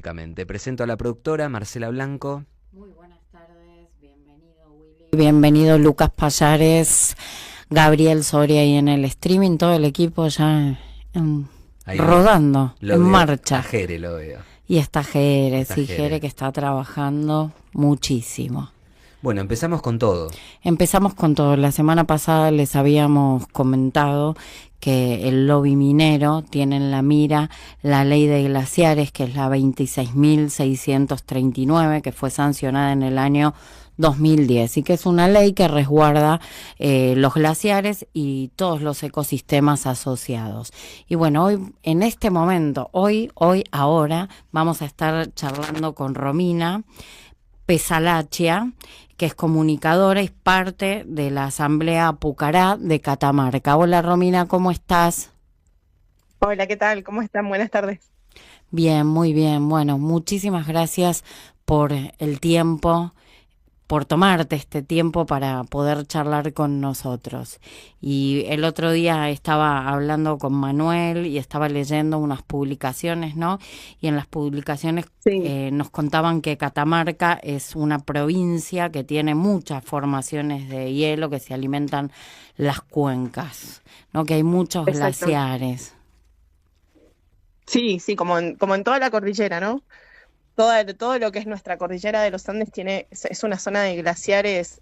geográficamente. Presento a la productora Marcela Blanco. Muy buenas tardes, bienvenido Willy. Bienvenido Lucas Payares, Gabriel Soria y en el streaming todo el equipo ya rodando, en marcha. A Jere lo veo. Y está Jere, Está sí, Jere. Jere que está trabajando muchísimo. Bueno, empezamos con todo. Empezamos con todo. La semana pasada les habíamos comentado que el lobby minero tiene en la mira la ley de glaciares, que es la 26.639, que fue sancionada en el año 2010 y que es una ley que resguarda los glaciares y todos los ecosistemas asociados. Y bueno, hoy, en este momento, ahora, vamos a estar charlando con Romina Pesalachia, que es comunicadora y parte de la Asamblea Pucará de Catamarca. Hola Romina, ¿cómo estás? Hola, ¿qué tal? ¿Cómo están? Buenas tardes. Bien, muy bien. Bueno, muchísimas gracias por el tiempo, por tomarte este tiempo para poder charlar con nosotros. Y el otro día estaba hablando con Manuel y estaba leyendo unas publicaciones, ¿no? Y en las publicaciones Sí, nos contaban que Catamarca es una provincia que tiene muchas formaciones de hielo que se alimentan las cuencas, ¿no? Que hay muchos exactamente. glaciares. Sí, sí, como en toda la cordillera, ¿no? Todo lo que es nuestra cordillera de los Andes es una zona de glaciares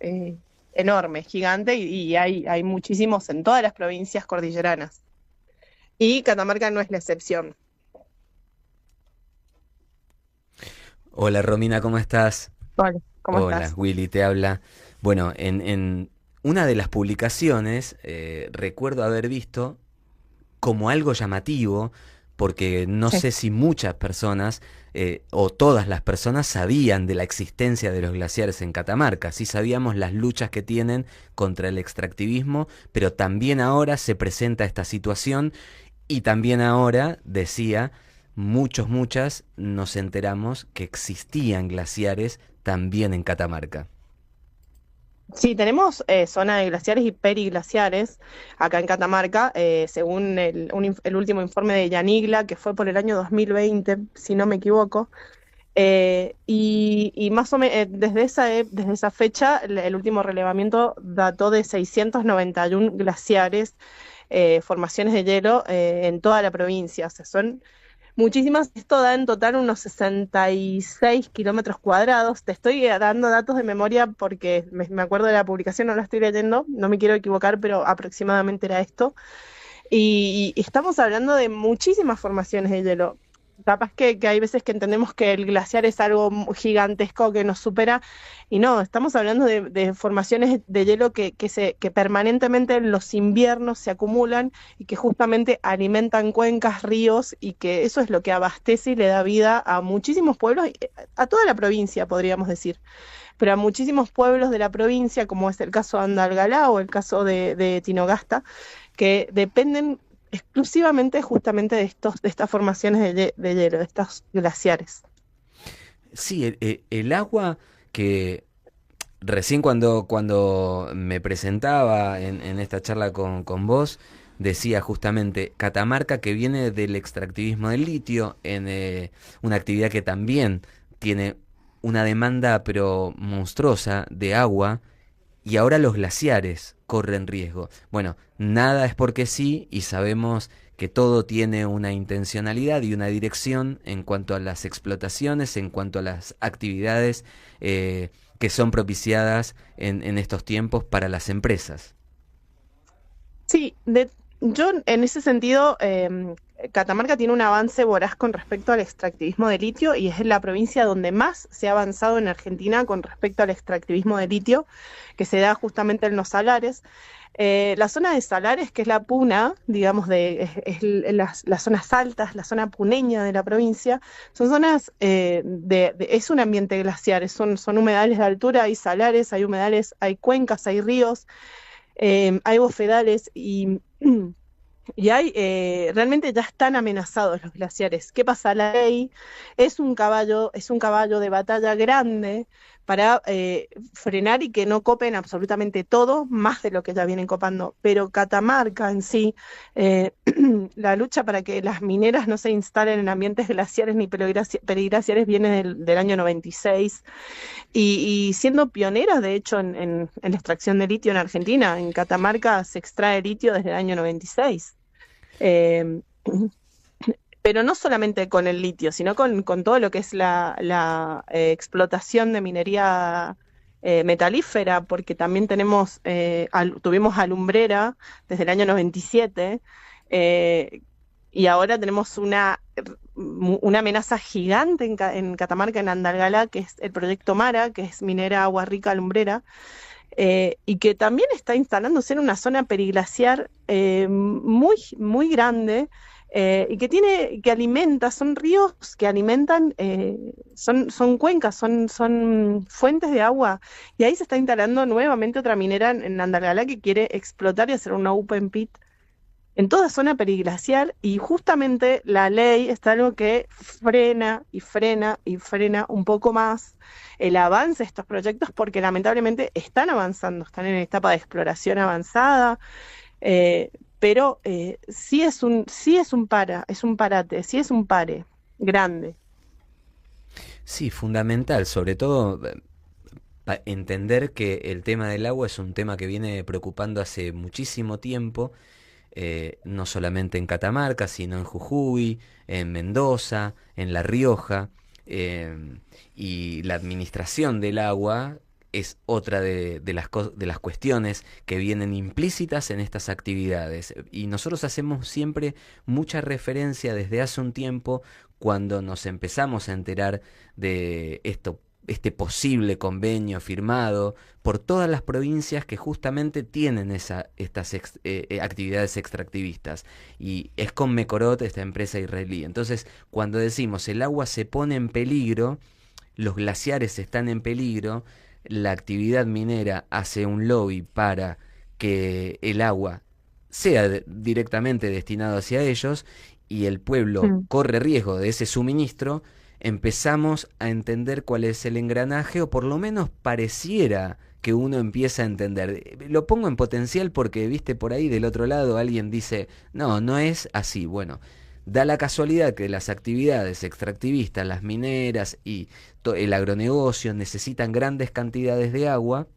enorme, gigante, y hay muchísimos en todas las provincias cordilleranas. Y Catamarca no es la excepción. Hola Romina, ¿cómo estás? Hola, ¿cómo Hola, estás? Willy te habla. Bueno, en una de las publicaciones recuerdo haber visto como algo llamativo, porque no Sí, sé si muchas personas o todas las personas sabían de la existencia de los glaciares en Catamarca. Sí sabíamos las luchas que tienen contra el extractivismo, pero también ahora se presenta esta situación y también ahora, decía, muchas nos enteramos que existían glaciares también en Catamarca. sí, tenemos zona de glaciares y periglaciares acá en Catamarca, según el último informe de Yanigla, que fue por el año 2020, si no me equivoco. Y más o menos desde esa fecha, el último relevamiento dató de 691 glaciares, formaciones de hielo en toda la provincia. O sea, son muchísimas. Esto da en total unos 66 kilómetros cuadrados. Te estoy dando datos de memoria porque me acuerdo de la publicación, no la estoy leyendo, no me quiero equivocar, pero aproximadamente era esto. Y estamos hablando de muchísimas formaciones de hielo. Capaz que hay veces que entendemos que el glaciar es algo gigantesco que nos supera, y no, estamos hablando de formaciones de hielo que permanentemente en los inviernos se acumulan y que justamente alimentan cuencas, ríos, y que eso es lo que abastece y le da vida a muchísimos pueblos, a toda la provincia, podríamos decir, pero a muchísimos pueblos de la provincia, como es el caso de Andalgalá o el caso de Tinogasta, que dependen exclusivamente justamente de estas formaciones de hielo, de estos glaciares. Sí, el agua que recién cuando me presentaba en esta charla con vos, decía justamente Catamarca, que viene del extractivismo del litio, en una actividad que también tiene una demanda pero monstruosa de agua, y ahora los glaciares corren riesgo. Bueno, nada es porque sí, y sabemos que todo tiene una intencionalidad y una dirección en cuanto a las explotaciones, en cuanto a las actividades que son propiciadas en estos tiempos para las empresas. Sí, yo en ese sentido, Catamarca tiene un avance voraz con respecto al extractivismo de litio y es la provincia donde más se ha avanzado en Argentina con respecto al extractivismo de litio, que se da justamente en los salares. La zona de salares, que es la puna, digamos, las zonas altas, la zona puneña de la provincia, son zonas, es un ambiente glaciar, son humedales de altura, hay salares, hay humedales, hay cuencas, hay ríos, hay bofedales y realmente ya están amenazados los glaciares. ¿Qué pasa? La ley es un caballo de batalla grande para frenar y que no copen absolutamente todo, más de lo que ya vienen copando. Pero Catamarca en sí, la lucha para que las mineras no se instalen en ambientes glaciares ni periglaciares viene del año 96 y siendo pioneras, de hecho, en la extracción de litio en Argentina. En Catamarca se extrae litio desde el año 96. Eh, pero no solamente con el litio, sino con todo lo que es la explotación de minería metalífera, porque también tuvimos Alumbrera desde el año 97, eh, y ahora tenemos una amenaza gigante en Catamarca, en Andalgalá, que es el proyecto Mara, que es minera agua rica alumbrera, y que también está instalándose en una zona periglaciar muy, muy grande, y que alimenta, son ríos que alimentan, son cuencas, son fuentes de agua, y ahí se está instalando nuevamente otra minera en Andalgalá que quiere explotar y hacer una open pit en toda zona periglacial, y justamente la ley está algo que frena y frena y frena un poco más el avance de estos proyectos, porque lamentablemente están avanzando, están en etapa de exploración avanzada, pero es un parate, sí es un pare grande. Sí, fundamental, sobre todo entender que el tema del agua es un tema que viene preocupando hace muchísimo tiempo, no solamente en Catamarca, sino en Jujuy, en Mendoza, en La Rioja, y la administración del agua es otra de las cuestiones que vienen implícitas en estas actividades. Y nosotros hacemos siempre mucha referencia desde hace un tiempo cuando nos empezamos a enterar de este posible convenio firmado por todas las provincias que justamente tienen estas actividades extractivistas. Y es con Mekorot, esta empresa israelí. Entonces, cuando decimos el agua se pone en peligro, los glaciares están en peligro, la actividad minera hace un lobby para que el agua sea directamente destinado hacia ellos y el pueblo Mm. corre riesgo de ese suministro, empezamos a entender cuál es el engranaje, o por lo menos pareciera que uno empieza a entender. Lo pongo en potencial porque, viste, por ahí del otro lado alguien dice, no, no es así. Bueno, da la casualidad que las actividades extractivistas, las mineras y el agronegocio necesitan grandes cantidades de agua,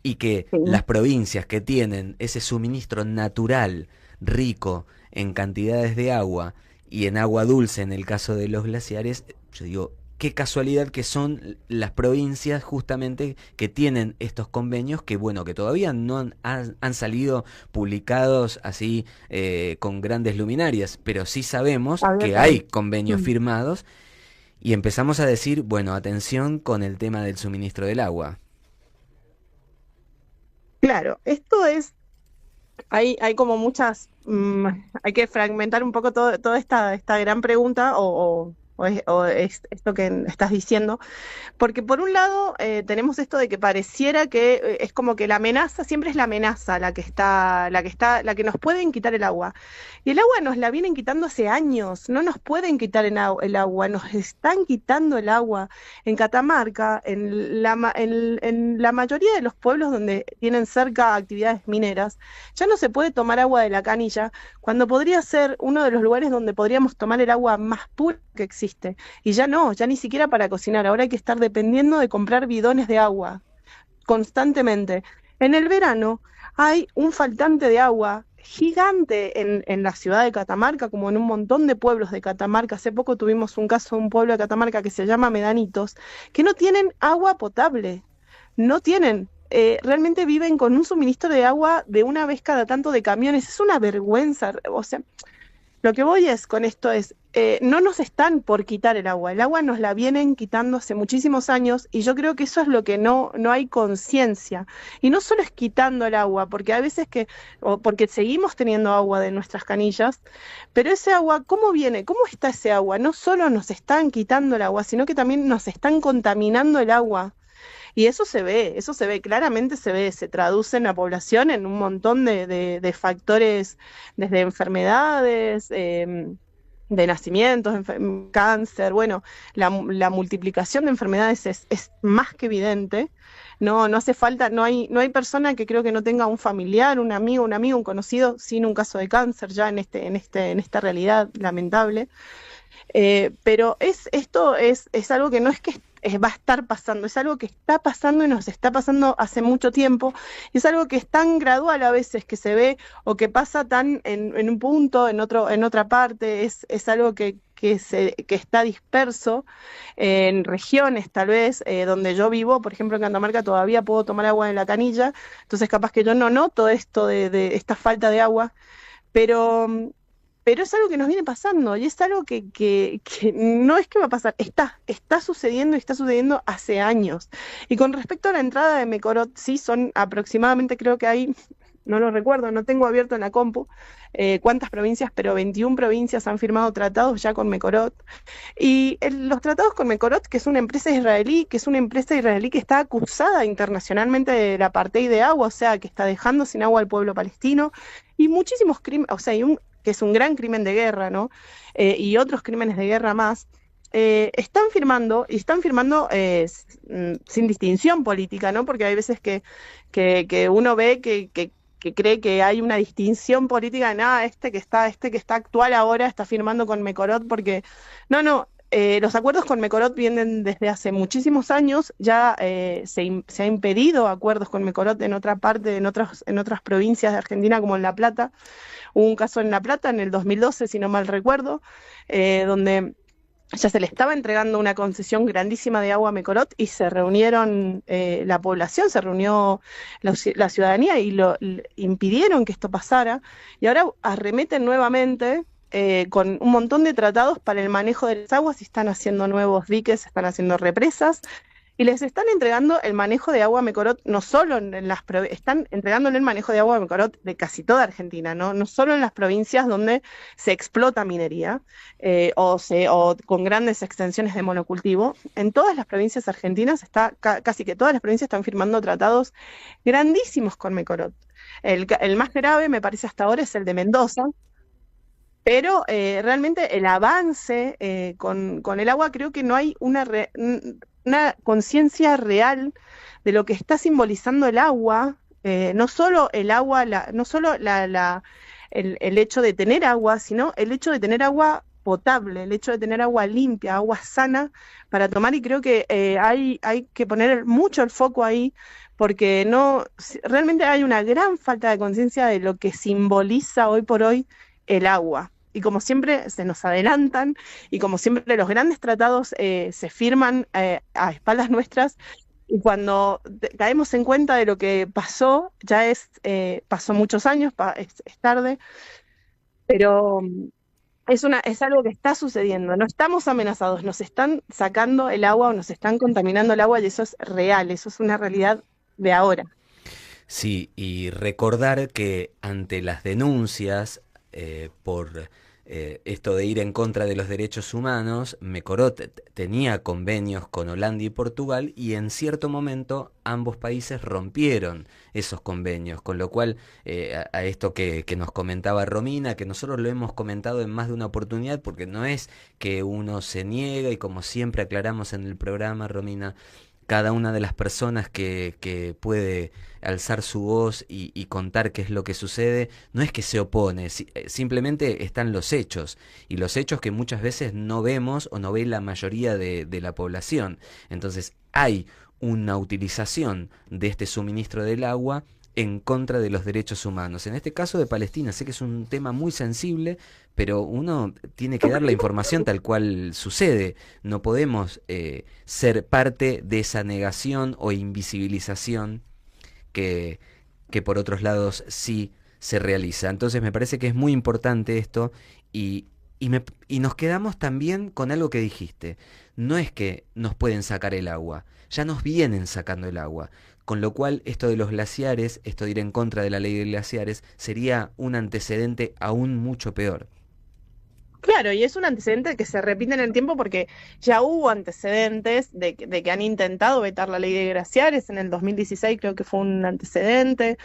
y que Sí. las provincias que tienen ese suministro natural, rico en cantidades de agua y en agua dulce en el caso de los glaciares, yo digo, qué casualidad que son las provincias justamente que tienen estos convenios que, bueno, que todavía no han salido publicados así con grandes luminarias, pero sí sabemos que hay Abiertamente. convenios Mm. firmados y empezamos a decir, bueno, atención con el tema del suministro del agua. Claro, hay como hay que fragmentar un poco toda esta gran pregunta o esto que estás diciendo, porque por un lado tenemos esto de que pareciera que es como que la amenaza siempre es la amenaza la que nos pueden quitar el agua. Y el agua nos la vienen quitando hace años, no nos pueden quitar el agua, nos están quitando el agua. En Catamarca, en la mayoría de los pueblos donde tienen cerca actividades mineras, ya no se puede tomar agua de la canilla, cuando podría ser uno de los lugares donde podríamos tomar el agua más pura que existe. Y ya no, ya ni siquiera para cocinar. Ahora hay que estar dependiendo de comprar bidones de agua constantemente. En el verano hay un faltante de agua gigante en la ciudad de Catamarca, como en un montón de pueblos de Catamarca. Hace poco tuvimos un caso de un pueblo de Catamarca que se llama Medanitos, que no tienen agua potable. No tienen. Realmente viven con un suministro de agua de una vez cada tanto de camiones. Es una vergüenza. O sea, lo que voy es con esto es, no nos están por quitar el agua nos la vienen quitando hace muchísimos años, y yo creo que eso es lo que no hay conciencia. Y no solo es quitando el agua, porque hay veces porque seguimos teniendo agua de nuestras canillas, pero ese agua, ¿cómo viene? ¿Cómo está ese agua? No solo nos están quitando el agua, sino que también nos están contaminando el agua. Y eso se ve, claramente se ve, se traduce en la población en un montón de factores, desde enfermedades, de nacimientos, cáncer, bueno, la multiplicación de enfermedades es más que evidente. No hace falta, no hay persona que creo que no tenga un familiar, un amigo, un conocido sin un caso de cáncer ya en esta realidad lamentable. Pero esto es algo que no es que va a estar pasando, es algo que está pasando y nos está pasando hace mucho tiempo, y es algo que es tan gradual a veces que se ve o que pasa tan en un punto, en otra parte, es algo que está disperso en regiones tal vez, donde yo vivo, por ejemplo en Catamarca todavía puedo tomar agua en la canilla, entonces capaz que yo no noto esto de esta falta de agua, pero, pero es algo que nos viene pasando y es algo que no es que va a pasar, está sucediendo y está sucediendo hace años. Y con respecto a la entrada de Mecorot, sí, son aproximadamente, creo que hay, no lo recuerdo, no tengo abierto en la compu cuántas provincias, pero 21 provincias han firmado tratados ya con Mecorot. Y los tratados con Mecorot, que es una empresa israelí, que está acusada internacionalmente del apartheid de agua, o sea, que está dejando sin agua al pueblo palestino, y muchísimos crímenes, o sea, que es un gran crimen de guerra, ¿no? Y otros crímenes de guerra más. Están firmando sin distinción política, ¿no? Porque hay veces que uno ve que cree que hay una distinción política de nada, este que está actual ahora está firmando con Mecorot, porque no, los acuerdos con Mecorot vienen desde hace muchísimos años, ya se ha impedido acuerdos con Mecorot en otra parte, en otras provincias de Argentina, como en La Plata. Hubo un caso en La Plata en el 2012, si no mal recuerdo, donde ya se le estaba entregando una concesión grandísima de agua a Mecorot y se reunieron la población, se reunió la ciudadanía y impidieron que esto pasara. Y ahora arremeten nuevamente con un montón de tratados para el manejo de las aguas y están haciendo nuevos diques, están haciendo represas. Y les están entregando el manejo de agua a Mecorot, no solo están entregándole el manejo de agua a Mecorot de casi toda Argentina, no solo en las provincias donde se explota minería o con grandes extensiones de monocultivo. En todas las provincias argentinas casi que todas las provincias están firmando tratados grandísimos con Mecorot. El más grave, me parece hasta ahora, es el de Mendoza. Pero realmente el avance con el agua, creo que no hay una conciencia real de lo que está simbolizando el agua, no solo el agua, no solo el hecho de tener agua, sino el hecho de tener agua potable, el hecho de tener agua limpia, agua sana para tomar, y creo que hay que poner mucho el foco ahí, porque realmente hay una gran falta de conciencia de lo que simboliza hoy por hoy el agua. Y como siempre se nos adelantan, y como siempre los grandes tratados se firman a espaldas nuestras, y cuando caemos en cuenta de lo que pasó, pasó muchos años, es tarde, pero es algo que está sucediendo. No estamos amenazados, nos están sacando el agua o nos están contaminando el agua, y eso es real, eso es una realidad de ahora. Sí, y recordar que ante las denuncias por esto de ir en contra de los derechos humanos, Mecorot tenía convenios con Holanda y Portugal, y en cierto momento ambos países rompieron esos convenios, con lo cual a esto que nos comentaba Romina, que nosotros lo hemos comentado en más de una oportunidad, porque no es que uno se niega, y como siempre aclaramos en el programa, Romina, cada una de las personas que puede alzar su voz y contar qué es lo que sucede, no es que se opone, simplemente están los hechos, y los hechos que muchas veces no vemos o no ve la mayoría de la población. Entonces hay una utilización de este suministro del agua en contra de los derechos humanos. En este caso de Palestina, sé que es un tema muy sensible, pero uno tiene que dar la información tal cual sucede. No podemos ser parte de esa negación o invisibilización que por otros lados sí se realiza. Entonces me parece que es muy importante esto, y nos quedamos también con algo que dijiste. No es que nos pueden sacar el agua, ya nos vienen sacando el agua. Con lo cual, esto de los glaciares, esto de ir en contra de la ley de glaciares, sería un antecedente aún mucho peor. Claro, y es un antecedente que se repite en el tiempo porque ya hubo antecedentes de que han intentado vetar la ley de glaciares. En el 2016 creo que fue un antecedente.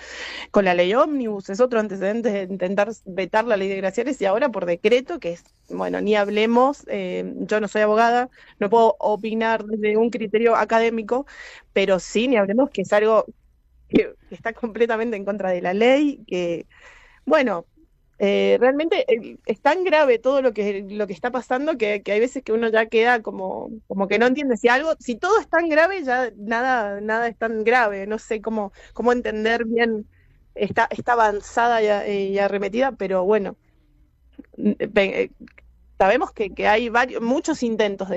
Con la ley ómnibus es otro antecedente de intentar vetar la ley de glaciares y ahora por decreto, que es, bueno, ni hablemos, yo no soy abogada, no puedo opinar desde un criterio académico, pero sí, ni hablemos que es algo que está completamente en contra de la ley, que, bueno, realmente es tan grave todo lo que está pasando que hay veces que uno ya queda como que no entiende si algo, si todo es tan grave, ya nada es tan grave. No sé cómo entender bien esta avanzada y arremetida, pero bueno, ve- sabemos que hay muchos intentos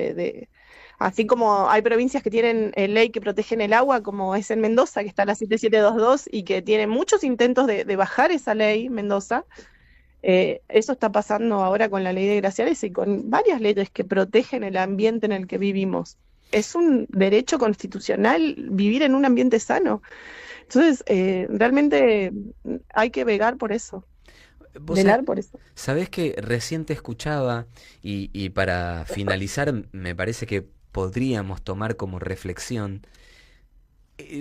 así como hay provincias que tienen ley que protegen el agua, como es en Mendoza, que está la 7722, y que tiene muchos intentos de bajar esa ley, Mendoza. Eso está pasando ahora con la ley de glaciares y con varias leyes que protegen el ambiente en el que vivimos. Es un derecho constitucional vivir en un ambiente sano. Entonces, realmente hay que Vos velar por eso. sabés que recién te escuchaba y para finalizar me parece que podríamos tomar como reflexión.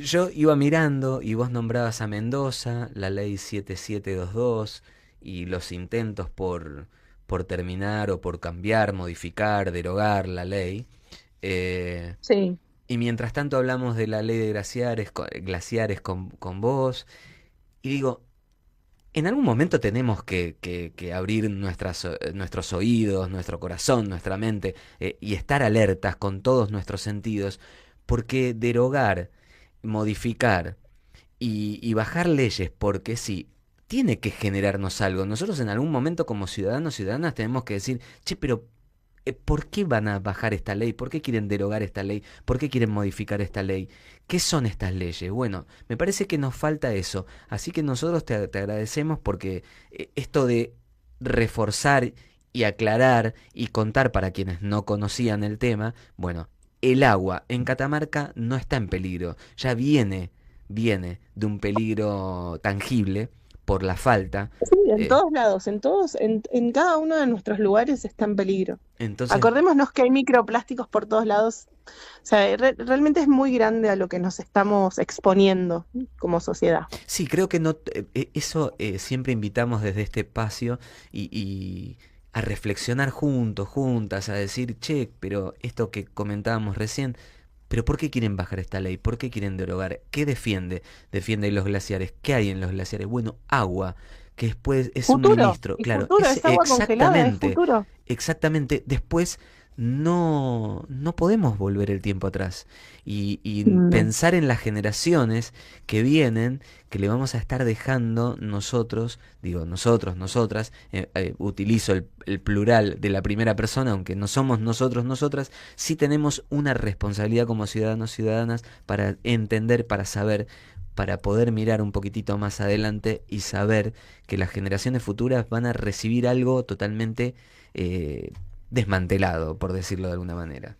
Yo iba mirando y vos nombrabas a Mendoza, la ley 7722 y los intentos por terminar o por cambiar, modificar, derogar la ley. Eh, Sí. y mientras tanto hablamos de la ley de glaciares, glaciares con vos. Y digo, en algún momento tenemos que abrir nuestros oídos, nuestro corazón, nuestra mente y estar alertas con todos nuestros sentidos, porque derogar, modificar y bajar leyes, porque sí, tiene que generarnos algo. Nosotros en algún momento como ciudadanos, ciudadanas, tenemos que decir, che, pero ¿por qué van a bajar esta ley? ¿Por qué quieren derogar esta ley? ¿Por qué quieren modificar esta ley? ¿Qué son estas leyes? Bueno, me parece que nos falta eso. Así que nosotros te agradecemos porque esto de reforzar y aclarar y contar para quienes no conocían el tema, bueno, el agua en Catamarca no está en peligro, ya viene de un peligro tangible por la falta. Sí, en eh, todos lados, en cada uno de nuestros lugares está en peligro. entonces, Acordémonos que hay microplásticos por todos lados. O sea, realmente es muy grande a lo que nos estamos exponiendo como sociedad. sí, creo que no, eso siempre invitamos desde este espacio y a reflexionar juntos, juntas, a decir, che, pero esto que comentábamos recién, pero ¿por qué quieren bajar esta ley? ¿Por qué quieren derogar? ¿Qué defiende? Defiende los glaciares. ¿Qué hay en los glaciares? Bueno, agua, que después es Futuro, suministro, y claro, futuro, es es agua congelada, es exactamente, futuro. exactamente, después no podemos volver el tiempo atrás y No. pensar en las generaciones que vienen, que le vamos a estar dejando nosotros, digo nosotros, nosotras, utilizo el plural de la primera persona, aunque no somos nosotros, nosotras, sí tenemos una responsabilidad como ciudadanos, ciudadanas, para entender, para saber, para poder mirar un poquitito más adelante y saber que las generaciones futuras van a recibir algo totalmente desmantelado, por decirlo de alguna manera.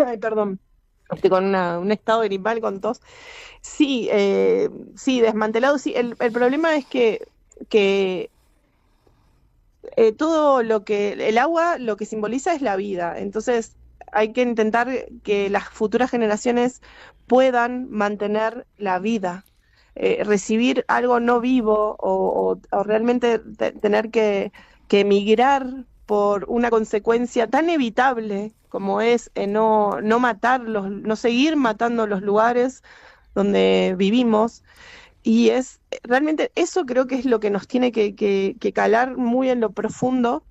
Ay, perdón. Estoy con un estado gripal con tos. Sí, sí, desmantelado, sí. El problema es que todo el agua lo que simboliza es la vida. Entonces hay que intentar que las futuras generaciones puedan mantener la vida. Recibir algo no vivo o realmente tener que emigrar por una consecuencia tan evitable como es no matarlos, no seguir matando los lugares donde vivimos. Y es realmente eso creo que es lo que nos tiene que calar muy en lo profundo,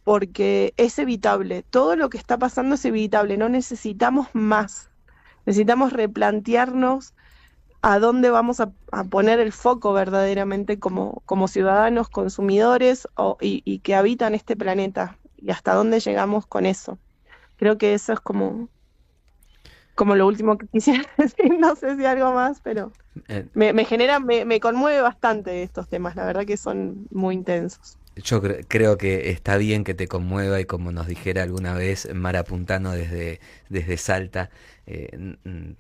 porque es evitable. Todo lo que está pasando es evitable. No necesitamos más. Necesitamos replantearnos a dónde vamos a poner el foco verdaderamente como ciudadanos, consumidores y que habitan este planeta. Y hasta dónde llegamos con eso. Creo que eso es como lo último que quisiera decir. No sé si algo más, pero Eh, me conmueve bastante estos temas, la verdad que son muy intensos. yo creo que está bien que te conmueva y como nos dijera alguna vez Mara Puntano desde Salta, eh, n- n-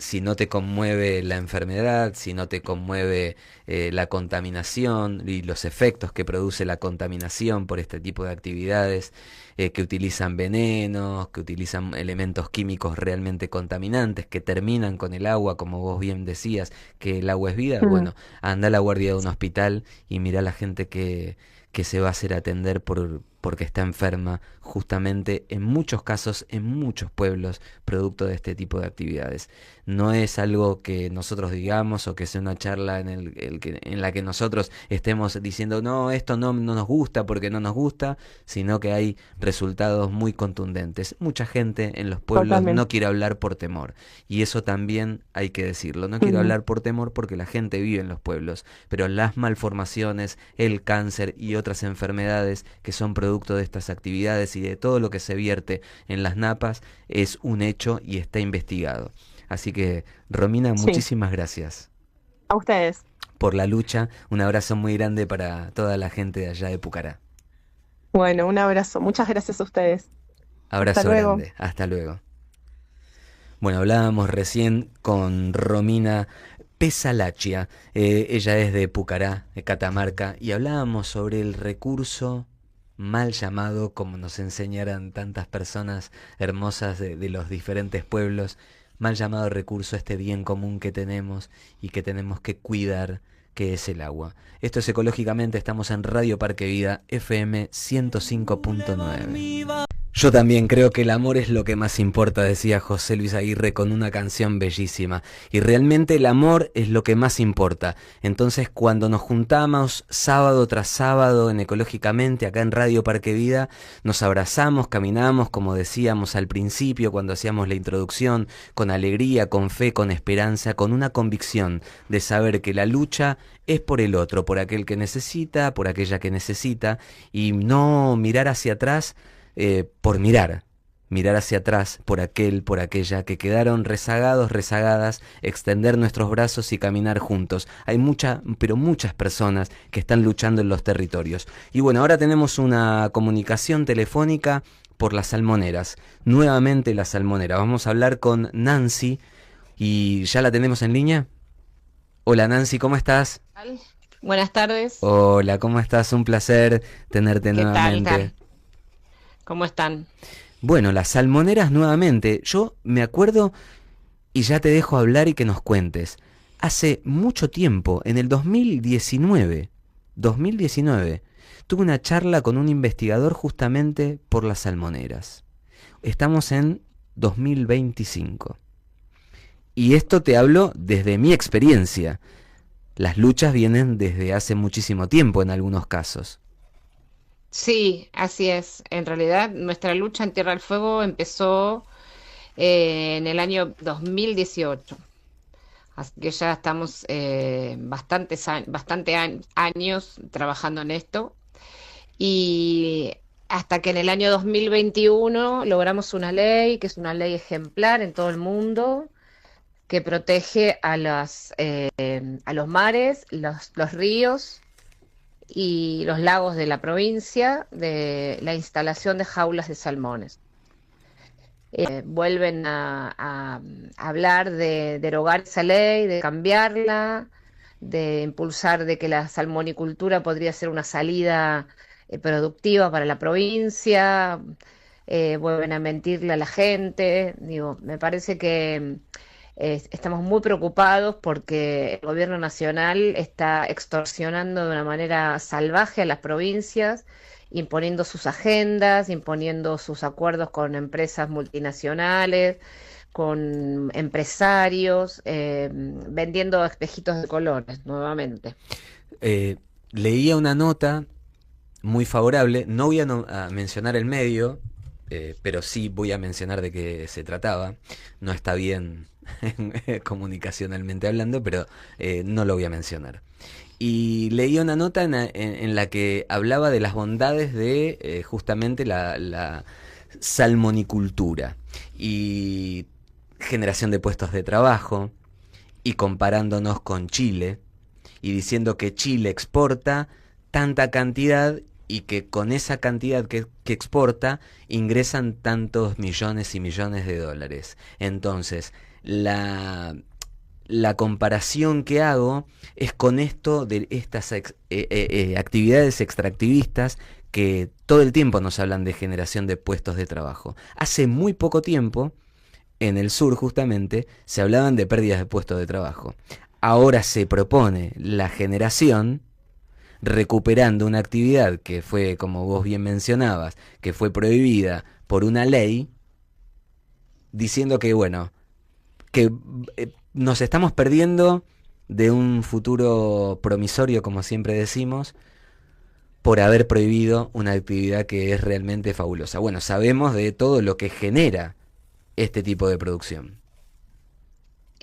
si no te conmueve la enfermedad, si no te conmueve la contaminación y los efectos que produce la contaminación por este tipo de actividades, que utilizan venenos, que utilizan elementos químicos realmente contaminantes, que terminan con el agua, como vos bien decías, que el agua es vida, bueno, anda a la guardia de un hospital y mira a la gente que se va a hacer atender porque está enferma, justamente en muchos casos, en muchos pueblos, producto de este tipo de actividades. No es algo que nosotros digamos o que sea una charla en la que nosotros estemos diciendo, no, esto no nos gusta porque no nos gusta, sino que hay resultados muy contundentes. Mucha gente en los pueblos Totalmente. no quiere hablar por temor, y eso también hay que decirlo. No quiere hablar por temor porque la gente vive en los pueblos, pero las malformaciones, el cáncer y otras enfermedades que son producto de estas actividades y de todo lo que se vierte en las napas es un hecho y está investigado. Así que, Romina, Sí, muchísimas gracias a ustedes. por la lucha. Un abrazo muy grande para toda la gente de allá de Pucará. Bueno, un abrazo. Muchas gracias a ustedes. Hasta Abrazo luego. grande. Hasta luego. Bueno, hablábamos recién con Romina Pesalachia. Ella es de Pucará, de Catamarca, y hablábamos sobre el recurso mal llamado, como nos enseñaran tantas personas hermosas de los diferentes pueblos, mal llamado recurso, este bien común que tenemos y que tenemos que cuidar, que es el agua. Esto es Ecológicamente, estamos en Radio Parque Vida, FM 105.9. Yo también creo que el amor es lo que más importa, decía José Luis Aguirre con una canción bellísima. Y realmente el amor es lo que más importa. Entonces, cuando nos juntamos sábado tras sábado en Ecológicamente, acá en Radio Parque Vida, nos abrazamos, caminamos, como decíamos al principio, cuando hacíamos la introducción, con alegría, con fe, con esperanza, con una convicción de saber que la lucha es por el otro, por aquel que necesita, por aquella que necesita, y no mirar hacia atrás, por mirar hacia atrás, por aquel, por aquella que quedaron rezagados, rezagadas, extender nuestros brazos y caminar juntos. Hay pero muchas personas que están luchando en los territorios. Y bueno, ahora tenemos una comunicación telefónica por las salmoneras. Nuevamente las salmoneras. Vamos a hablar con Nancy y ¿ya la tenemos en línea? Hola Nancy, ¿cómo estás? Tal? Buenas tardes. Hola, ¿cómo estás? Un placer tenerte ¿Qué tal, nuevamente. Car? ¿Cómo están? Bueno, las salmoneras nuevamente. Yo me acuerdo, y ya te dejo hablar y que nos cuentes. Hace mucho tiempo, en el 2019, tuve una charla con un investigador justamente por las salmoneras. Estamos en 2025. Y esto te hablo desde mi experiencia. Las luchas vienen desde hace muchísimo tiempo en algunos casos. Sí, así es. En realidad, nuestra lucha en Tierra del Fuego empezó en el año 2018. Así que ya estamos años trabajando en esto. Y hasta que en el año 2021 logramos una ley, que es una ley ejemplar en todo el mundo, que protege a los mares, los ríos y los lagos de la provincia de la instalación de jaulas de salmones. Vuelven a hablar de derogar esa ley, de cambiarla, de impulsar de que la salmonicultura podría ser una salida productiva para la provincia, vuelven a mentirle a la gente. Digo, me parece que estamos muy preocupados porque el gobierno nacional está extorsionando de una manera salvaje a las provincias, imponiendo sus agendas, imponiendo sus acuerdos con empresas multinacionales, con empresarios, vendiendo espejitos de colores nuevamente. Leía una nota muy favorable, no voy a mencionar el medio, pero sí voy a mencionar de qué se trataba. No está bien comunicacionalmente hablando, pero no lo voy a mencionar. Y leí una nota en la que hablaba de las bondades de justamente la salmonicultura y generación de puestos de trabajo, y comparándonos con Chile y diciendo que Chile exporta tanta cantidad y que con esa cantidad que exporta ingresan tantos millones y millones de dólares. Entonces, La, la comparación que hago es con esto de estas actividades extractivistas que todo el tiempo nos hablan de generación de puestos de trabajo. Hace muy poco tiempo, en el sur justamente, se hablaban de pérdidas de puestos de trabajo. Ahora se propone la generación recuperando una actividad que fue, como vos bien mencionabas, que fue prohibida por una ley, diciendo que, bueno, que nos estamos perdiendo de un futuro promisorio, como siempre decimos, por haber prohibido una actividad que es realmente fabulosa. Bueno, sabemos de todo lo que genera este tipo de producción.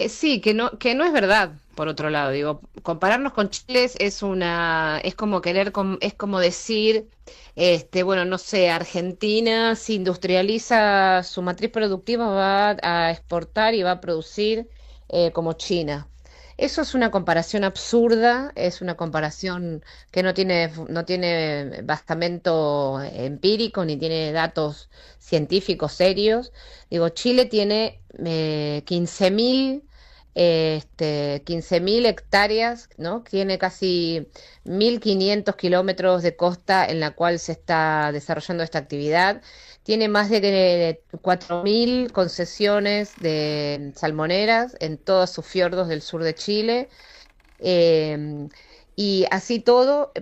Sí, que no es verdad, por otro lado. Digo, compararnos con Chile es como es como decir, bueno, no sé, Argentina si industrializa su matriz productiva va a exportar y va a producir como China. Eso es una comparación absurda, es una comparación que no tiene bastamento empírico ni tiene datos científicos serios. Digo, Chile tiene 15.000 hectáreas, ¿no? Tiene casi 1.500 kilómetros de costa en la cual se está desarrollando esta actividad. Tiene más de 4.000 concesiones de salmoneras en todos sus fiordos del sur de Chile. eh, y así todo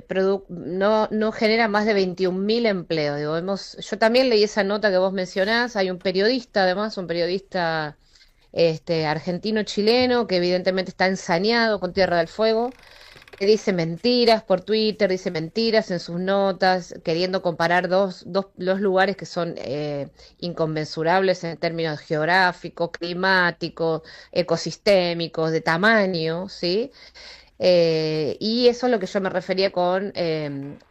no genera más de 21.000 empleos. Digo, yo también leí esa nota que vos mencionás. Hay un periodista, además, un periodista argentino-chileno que evidentemente está ensañado con Tierra del Fuego, que dice mentiras por Twitter, dice mentiras en sus notas, queriendo comparar dos lugares que son inconmensurables en términos geográficos, climáticos, ecosistémicos, de tamaño, ¿sí? Y eso es lo que yo me refería con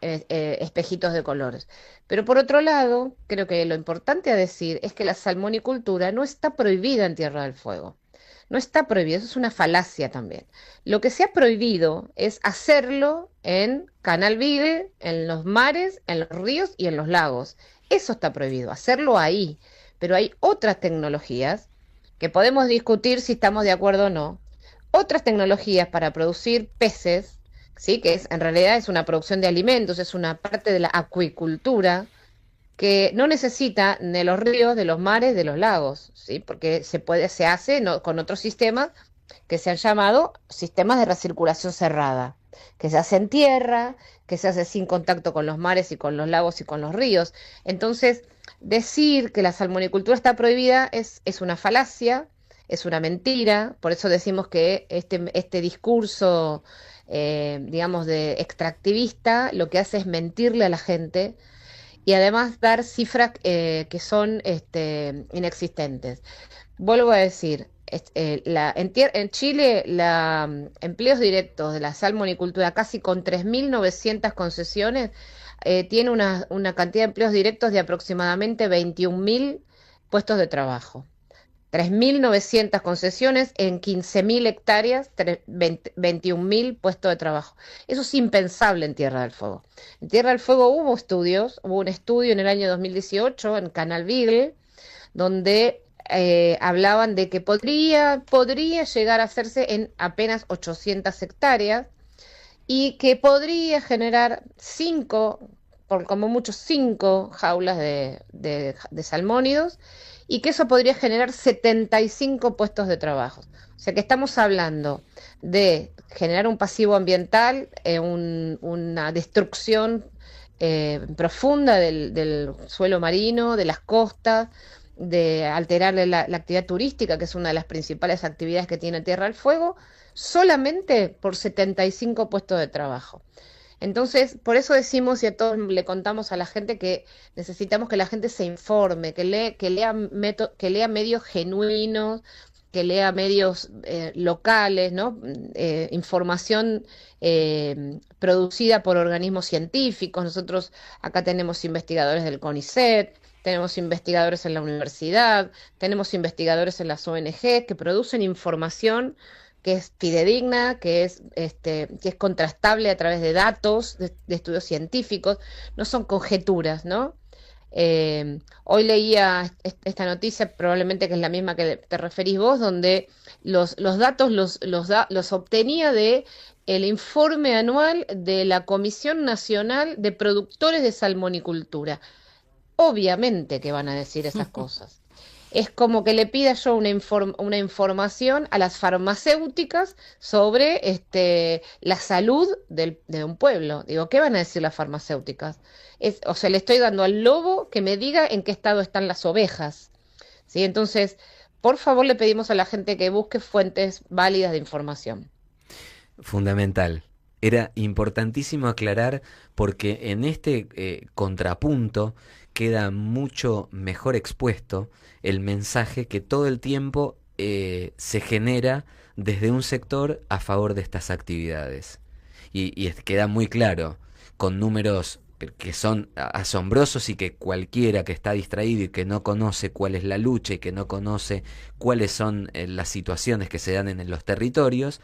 espejitos de colores. Pero por otro lado, creo que lo importante a decir es que la salmonicultura no está prohibida en Tierra del Fuego. No está prohibido, eso es una falacia también. Lo que se ha prohibido es hacerlo en Canal Vive, en los mares, en los ríos y en los lagos. Eso está prohibido, hacerlo ahí. Pero hay otras tecnologías que podemos discutir si estamos de acuerdo o no, otras tecnologías para producir peces, ¿sí? Que en realidad es una producción de alimentos, es una parte de la acuicultura que no necesita de los ríos, de los mares, de los lagos, ¿sí? Porque se hace con otros sistemas que se han llamado sistemas de recirculación cerrada, que se hace en tierra, que se hace sin contacto con los mares y con los lagos y con los ríos. Entonces, decir que la salmonicultura está prohibida es una falacia, es una mentira. Por eso decimos que este discurso, digamos, de extractivista, lo que hace es mentirle a la gente y además dar cifras que son inexistentes. Vuelvo a decir, en Chile, empleos directos de la salmonicultura, casi con 3.900 concesiones, tiene una cantidad de empleos directos de aproximadamente 21.000 puestos de trabajo. 3.900 concesiones en 15.000 hectáreas, 21.000 puestos de trabajo. Eso es impensable en Tierra del Fuego. En Tierra del Fuego hubo un estudio en el año 2018 en Canal Beagle, donde hablaban de que podría llegar a hacerse en apenas 800 hectáreas y que podría generar como mucho 5 jaulas de salmónidos, y que eso podría generar 75 puestos de trabajo. O sea que estamos hablando de generar un pasivo ambiental, una destrucción profunda del suelo marino, de las costas, de alterar la actividad turística, que es una de las principales actividades que tiene Tierra del Fuego, solamente por 75 puestos de trabajo. Entonces, por eso decimos y a todos le contamos a la gente que necesitamos que la gente se informe, que lea medios genuinos, que lea medios locales, ¿no? Información producida por organismos científicos. Nosotros acá tenemos investigadores del CONICET, tenemos investigadores en la universidad, tenemos investigadores en las ONG que producen información que es fidedigna, que es contrastable a través de datos, de estudios científicos, no son conjeturas, ¿no? Hoy leía esta noticia, probablemente que es la misma que te referís vos, donde los datos los obtenía de el informe anual de la Comisión Nacional de Productores de Salmonicultura. Obviamente que van a decir esas cosas. Es como que le pida yo una información a las farmacéuticas sobre la salud de un pueblo. Digo, ¿qué van a decir las farmacéuticas? O sea, le estoy dando al lobo que me diga en qué estado están las ovejas. ¿Sí? Entonces, por favor, le pedimos a la gente que busque fuentes válidas de información. Fundamental. Era importantísimo aclarar porque en este contrapunto queda mucho mejor expuesto el mensaje que todo el tiempo se genera desde un sector a favor de estas actividades. Queda muy claro, con números que son asombrosos y que cualquiera que está distraído y que no conoce cuál es la lucha y que no conoce cuáles son las situaciones que se dan en los territorios,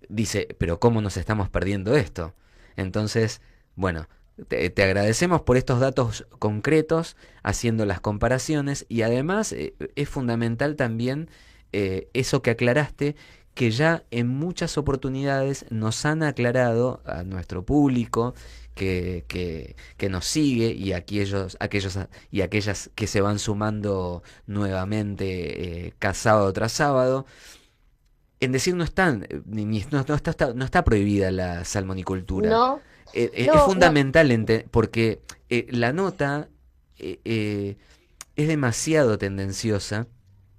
dice, pero ¿cómo nos estamos perdiendo esto? Entonces, bueno, te agradecemos por estos datos concretos, haciendo las comparaciones y además es fundamental también eso que aclaraste, que ya en muchas oportunidades nos han aclarado a nuestro público que nos sigue y y aquellas que se van sumando nuevamente cada sábado tras sábado. En decir no están, no está prohibida la salmonicultura. No, Es no, no. fundamental porque la nota es demasiado tendenciosa.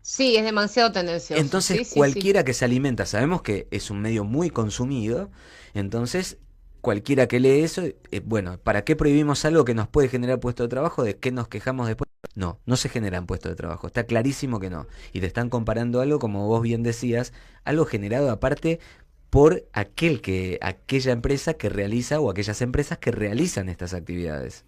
Sí, es demasiado tendencioso. Entonces Sí, sí, sí. cualquiera que se alimenta, sabemos que es un medio muy consumido, entonces cualquiera que lee eso, bueno, ¿para qué prohibimos algo que nos puede generar puesto de trabajo? ¿De qué nos quejamos después? No, no se generan puestos de trabajo, está clarísimo que no. Y te están comparando algo, como vos bien decías, algo generado aparte por aquella empresa que realiza o aquellas empresas que realizan estas actividades.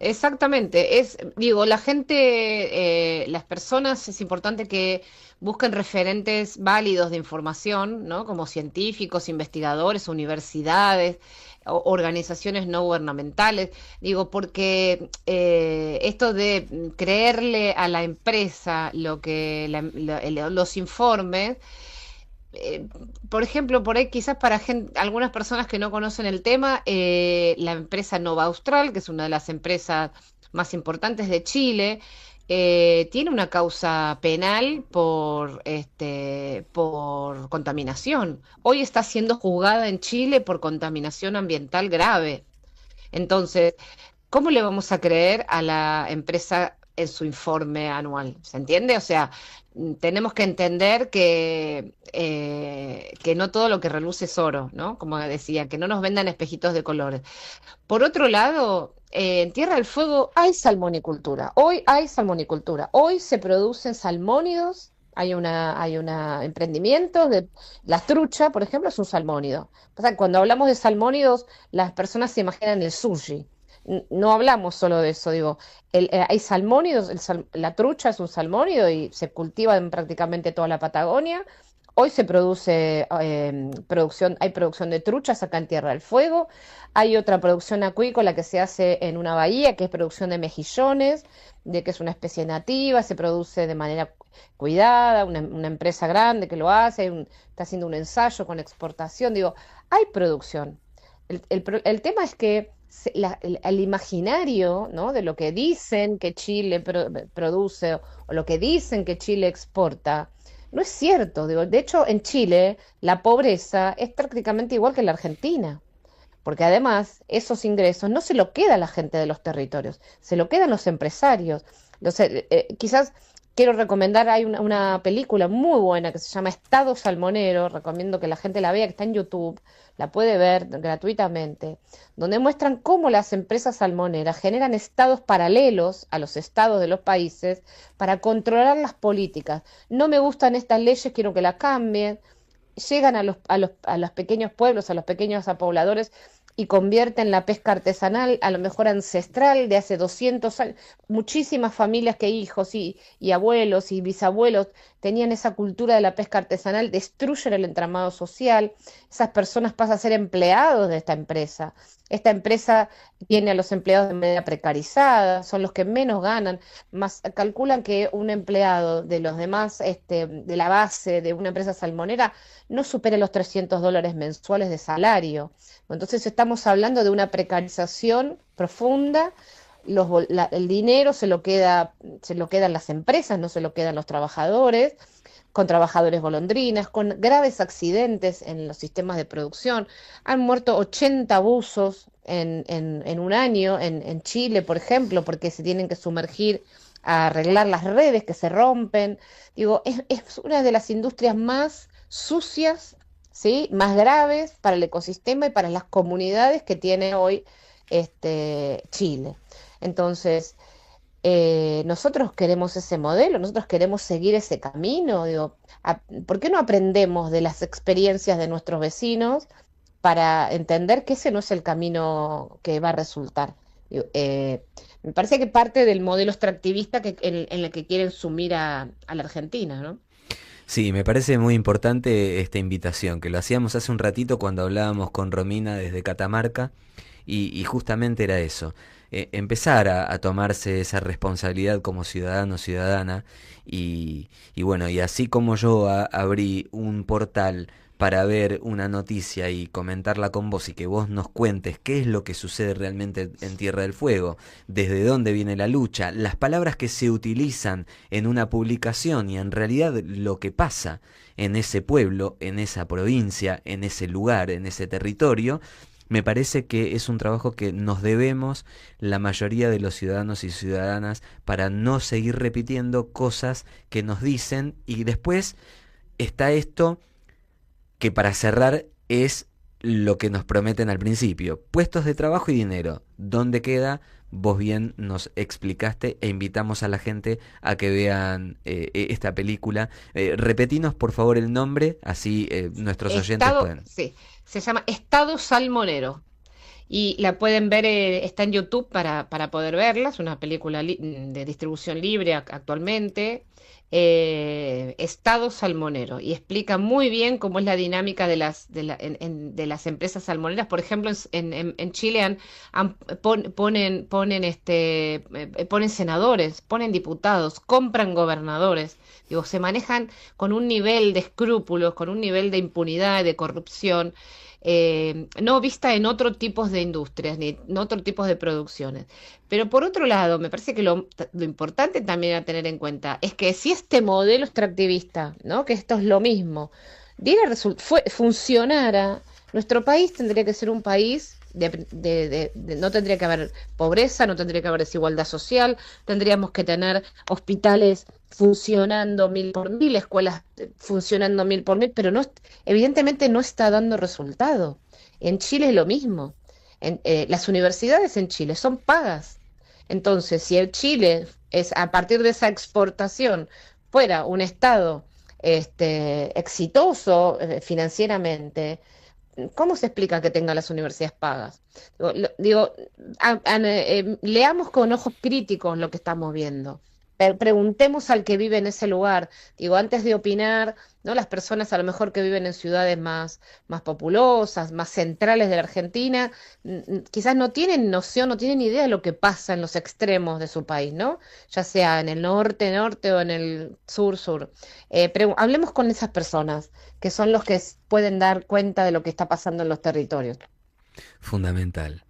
Exactamente, digo, la gente, las personas, es importante que busquen referentes válidos de información, ¿no? Como científicos, investigadores, universidades, organizaciones no gubernamentales. Digo, porque esto de creerle a la empresa lo que los informes, eh, por ejemplo, por ahí quizás para algunas personas que no conocen el tema, la empresa Nova Austral, que es una de las empresas más importantes de Chile, tiene una causa penal por contaminación. Hoy está siendo juzgada en Chile por contaminación ambiental grave. Entonces, ¿cómo le vamos a creer a la empresa en su informe anual? ¿Se entiende? O sea, tenemos que entender que no todo lo que reluce es oro, ¿no? Como decía, que no nos vendan espejitos de colores. Por otro lado, en Tierra del Fuego hay salmonicultura. Hoy hay salmonicultura. Hoy se producen salmónidos. Hay una emprendimiento de la trucha, por ejemplo, es un salmónido. O sea, cuando hablamos de salmónidos, las personas se imaginan el sushi. No hablamos solo de eso, digo, hay salmónidos, la trucha es un salmónido y se cultiva en prácticamente toda la Patagonia. Hoy se produce hay producción de truchas acá en Tierra del Fuego. Hay otra producción acuícola que se hace en una bahía, que es producción de mejillones, de que es una especie nativa, se produce de manera cuidada, una empresa grande que lo hace, está haciendo un ensayo con exportación. Digo, hay producción. El tema es que el imaginario, ¿no? De lo que dicen que Chile produce o lo que dicen que Chile exporta, no es cierto. Digo, de hecho, en Chile la pobreza es prácticamente igual que en la Argentina, porque además esos ingresos no se lo queda la gente de los territorios, se lo quedan los empresarios. Quizás quiero recomendar, hay una película muy buena que se llama Estado Salmonero, recomiendo que la gente la vea, que está en YouTube, la puede ver gratuitamente, donde muestran cómo las empresas salmoneras generan estados paralelos a los estados de los países para controlar las políticas. No me gustan estas leyes, quiero que las cambien. Llegan a los pequeños pueblos, a los pequeños pobladores y convierten la pesca artesanal, a lo mejor ancestral, de hace 200 años. Muchísimas familias que hijos y abuelos y bisabuelos tenían esa cultura de la pesca artesanal, destruyen el entramado social, esas personas pasan a ser empleados de esta empresa. Esta empresa tiene a los empleados de manera precarizada, son los que menos ganan, más calculan que un empleado de los demás, de la base de una empresa salmonera, no supere los $300 mensuales de salario. Entonces estamos hablando de una precarización profunda. El dinero se lo quedan las empresas, no se lo quedan los trabajadores, con trabajadores golondrinas, con graves accidentes en los sistemas de producción. Han muerto 80 buzos en un año en Chile, por ejemplo, porque se tienen que sumergir a arreglar las redes que se rompen. Digo, es una de las industrias más sucias, ¿sí? Más graves para el ecosistema y para las comunidades que tiene hoy Chile. Entonces, nosotros queremos ese modelo, nosotros queremos seguir ese camino. Digo, ¿por qué no aprendemos de las experiencias de nuestros vecinos para entender que ese no es el camino que va a resultar? Digo, me parece que parte del modelo extractivista en el que quieren sumir a la Argentina, ¿no? Sí, me parece muy importante esta invitación, que lo hacíamos hace un ratito cuando hablábamos con Romina desde Catamarca, y justamente era eso, empezar a tomarse esa responsabilidad como ciudadano, ciudadana, y bueno, y así como yo abrí un portal para ver una noticia y comentarla con vos y que vos nos cuentes qué es lo que sucede realmente en Tierra del Fuego, desde dónde viene la lucha, las palabras que se utilizan en una publicación y en realidad lo que pasa en ese pueblo, en esa provincia, en ese lugar, en ese territorio. Me parece que es un trabajo que nos debemos la mayoría de los ciudadanos y ciudadanas para no seguir repitiendo cosas que nos dicen, y después está esto que, para cerrar, es lo que nos prometen al principio: puestos de trabajo y dinero. ¿Dónde queda? Vos bien nos explicaste, e invitamos a la gente a que vean esta película. Repetinos por favor el nombre, así nuestros oyentes pueden. Sí, se llama Estado Salmonero. Y la pueden ver, está en YouTube para poder verla. Es una película de distribución libre actualmente. Estado Salmonero. Y explica muy bien cómo es la dinámica de las empresas salmoneras. Por ejemplo, en Chile ponen senadores, ponen diputados, compran gobernadores. Digo, se manejan con un nivel de escrúpulos, con un nivel de impunidad, de corrupción, no vista en otros tipos de industrias ni en otros tipos de producciones. Pero por otro lado, me parece que lo importante también a tener en cuenta es que si este modelo extractivista, ¿no? Que esto es lo mismo, funcionara, nuestro país tendría que ser un país no tendría que haber pobreza, no tendría que haber desigualdad social, tendríamos que tener hospitales funcionando mil por mil, escuelas funcionando mil por mil, pero no, evidentemente no está dando resultado. En Chile es lo mismo. Las universidades en Chile son pagas. Entonces, si el Chile es a partir de esa exportación fuera un estado exitoso financieramente, ¿cómo se explica que tenga las universidades pagas? Digo, leamos con ojos críticos lo que estamos viendo. Preguntemos al que vive en ese lugar. Digo, antes de opinar, ¿no? Las personas a lo mejor que viven en ciudades más populosas, más centrales de la Argentina, quizás no tienen noción, no tienen idea de lo que pasa en los extremos de su país, ¿no? Ya sea en el norte, norte o en el sur, sur. Hablemos con esas personas, que son los que pueden dar cuenta de lo que está pasando en los territorios. Fundamental.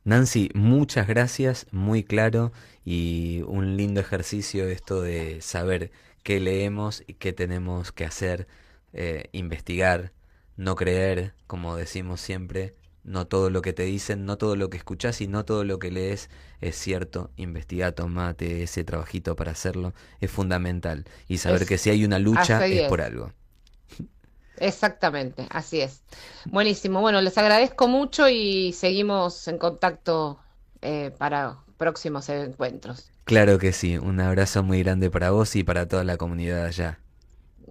Nancy, muchas gracias, muy claro, y un lindo ejercicio esto de saber qué leemos y qué tenemos que hacer, investigar, no creer, como decimos siempre, no todo lo que te dicen, no todo lo que escuchás y no todo lo que lees es cierto. Investiga, tomate ese trabajito para hacerlo, es fundamental, y saber que si hay una lucha Así es por algo. Exactamente, así es. Buenísimo. Bueno, les agradezco mucho y seguimos en contacto para próximos encuentros. Claro que sí, un abrazo muy grande para vos y para toda la comunidad allá.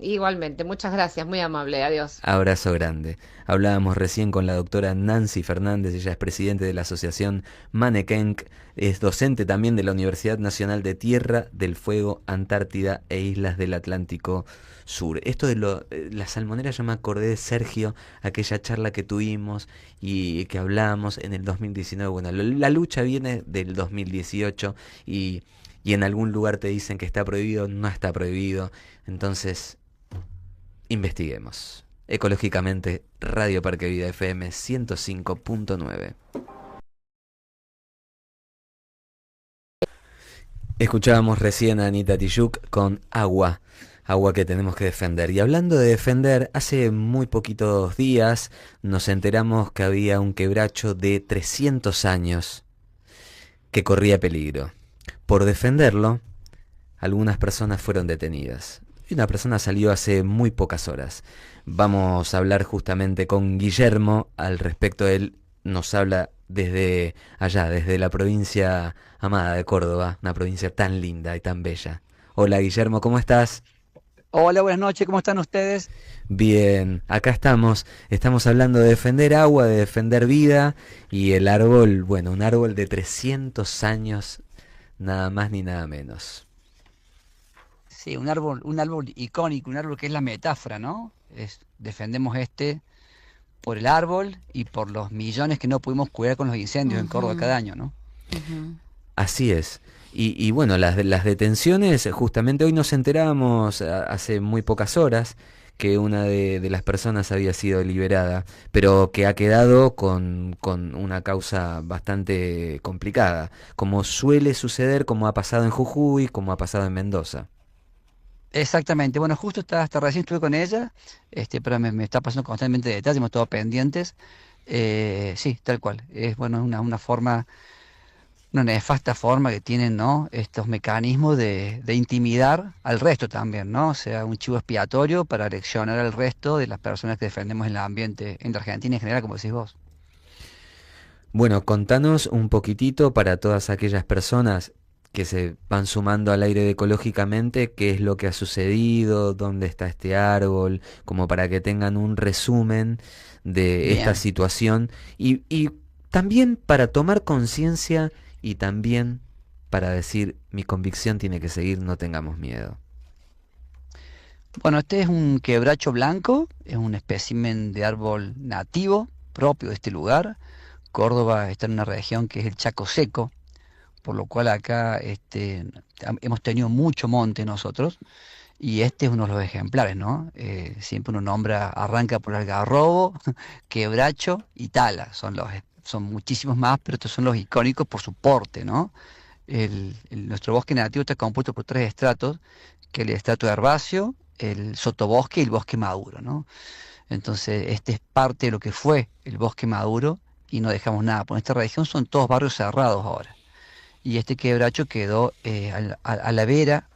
Igualmente, muchas gracias, muy amable, adiós. Abrazo grande. Hablábamos recién con la doctora Nancy Fernández, ella es presidente de la asociación Manekenk, es docente también de la Universidad Nacional de Tierra del Fuego, Antártida e Islas del Atlántico Sur. Esto de la salmonera, yo me acordé de Sergio, aquella charla que tuvimos y que hablamos en el 2019. Bueno, la lucha viene del 2018 y en algún lugar te dicen que está prohibido, no está prohibido. Entonces, investiguemos. Ecológicamente, Radio Parque Vida FM 105.9. Escuchábamos recién a Anita Tijoux con Agua, agua que tenemos que defender. Y hablando de defender, hace muy poquitos días nos enteramos que había un quebracho de 300 años que corría peligro. Por defenderlo, algunas personas fueron detenidas. Y una persona salió hace muy pocas horas. Vamos a hablar justamente con Guillermo al respecto. Él nos habla desde allá, desde la provincia amada de Córdoba, una provincia tan linda y tan bella. Hola Guillermo, ¿cómo estás? Hola, buenas noches, ¿cómo están ustedes? Bien, acá estamos hablando de defender agua, de defender vida y el árbol, bueno, un árbol de 300 años, nada más ni nada menos. Sí, un árbol icónico, un árbol que es la metáfora, ¿no? Defendemos por el árbol y por los millones que no pudimos cuidar con los incendios en Córdoba cada año, ¿no? Ujú. Así es. Y bueno, las detenciones, justamente hoy nos enterábamos hace muy pocas horas que una de las personas había sido liberada, pero que ha quedado con una causa bastante complicada, como suele suceder, como ha pasado en Jujuy, como ha pasado en Mendoza. Exactamente, bueno, justo hasta recién estuve con ella, pero me está pasando constantemente detalles, hemos estado pendientes. Sí, tal cual, es bueno, una forma, una nefasta forma que tienen, ¿no? Estos mecanismos de intimidar al resto también, ¿no? O sea, un chivo expiatorio para aleccionar al resto de las personas que defendemos el ambiente en la Argentina en general, como decís vos. Bueno, contanos un poquitito para todas aquellas personas que se van sumando al aire de Ecológicamente, qué es lo que ha sucedido, dónde está este árbol, como para que tengan un resumen de esta Bien. situación y también para tomar conciencia y también para decir mi convicción tiene que seguir, no tengamos miedo. Bueno, este es un quebracho blanco, es un espécimen de árbol nativo propio de este lugar. Córdoba está en una región que es el Chaco Seco, por lo cual acá hemos tenido mucho monte nosotros, y este es uno de los ejemplares, ¿no? Siempre uno nombra, arranca por algarrobo, quebracho y tala, son muchísimos más, pero estos son los icónicos por su porte, ¿no? Nuestro bosque nativo está compuesto por tres estratos, que es el estrato herbáceo, el sotobosque y el bosque maduro, ¿no? Entonces, este es parte de lo que fue el bosque maduro y no dejamos nada, porque en esta región son todos barrios cerrados ahora. Y este quebracho quedó a la vera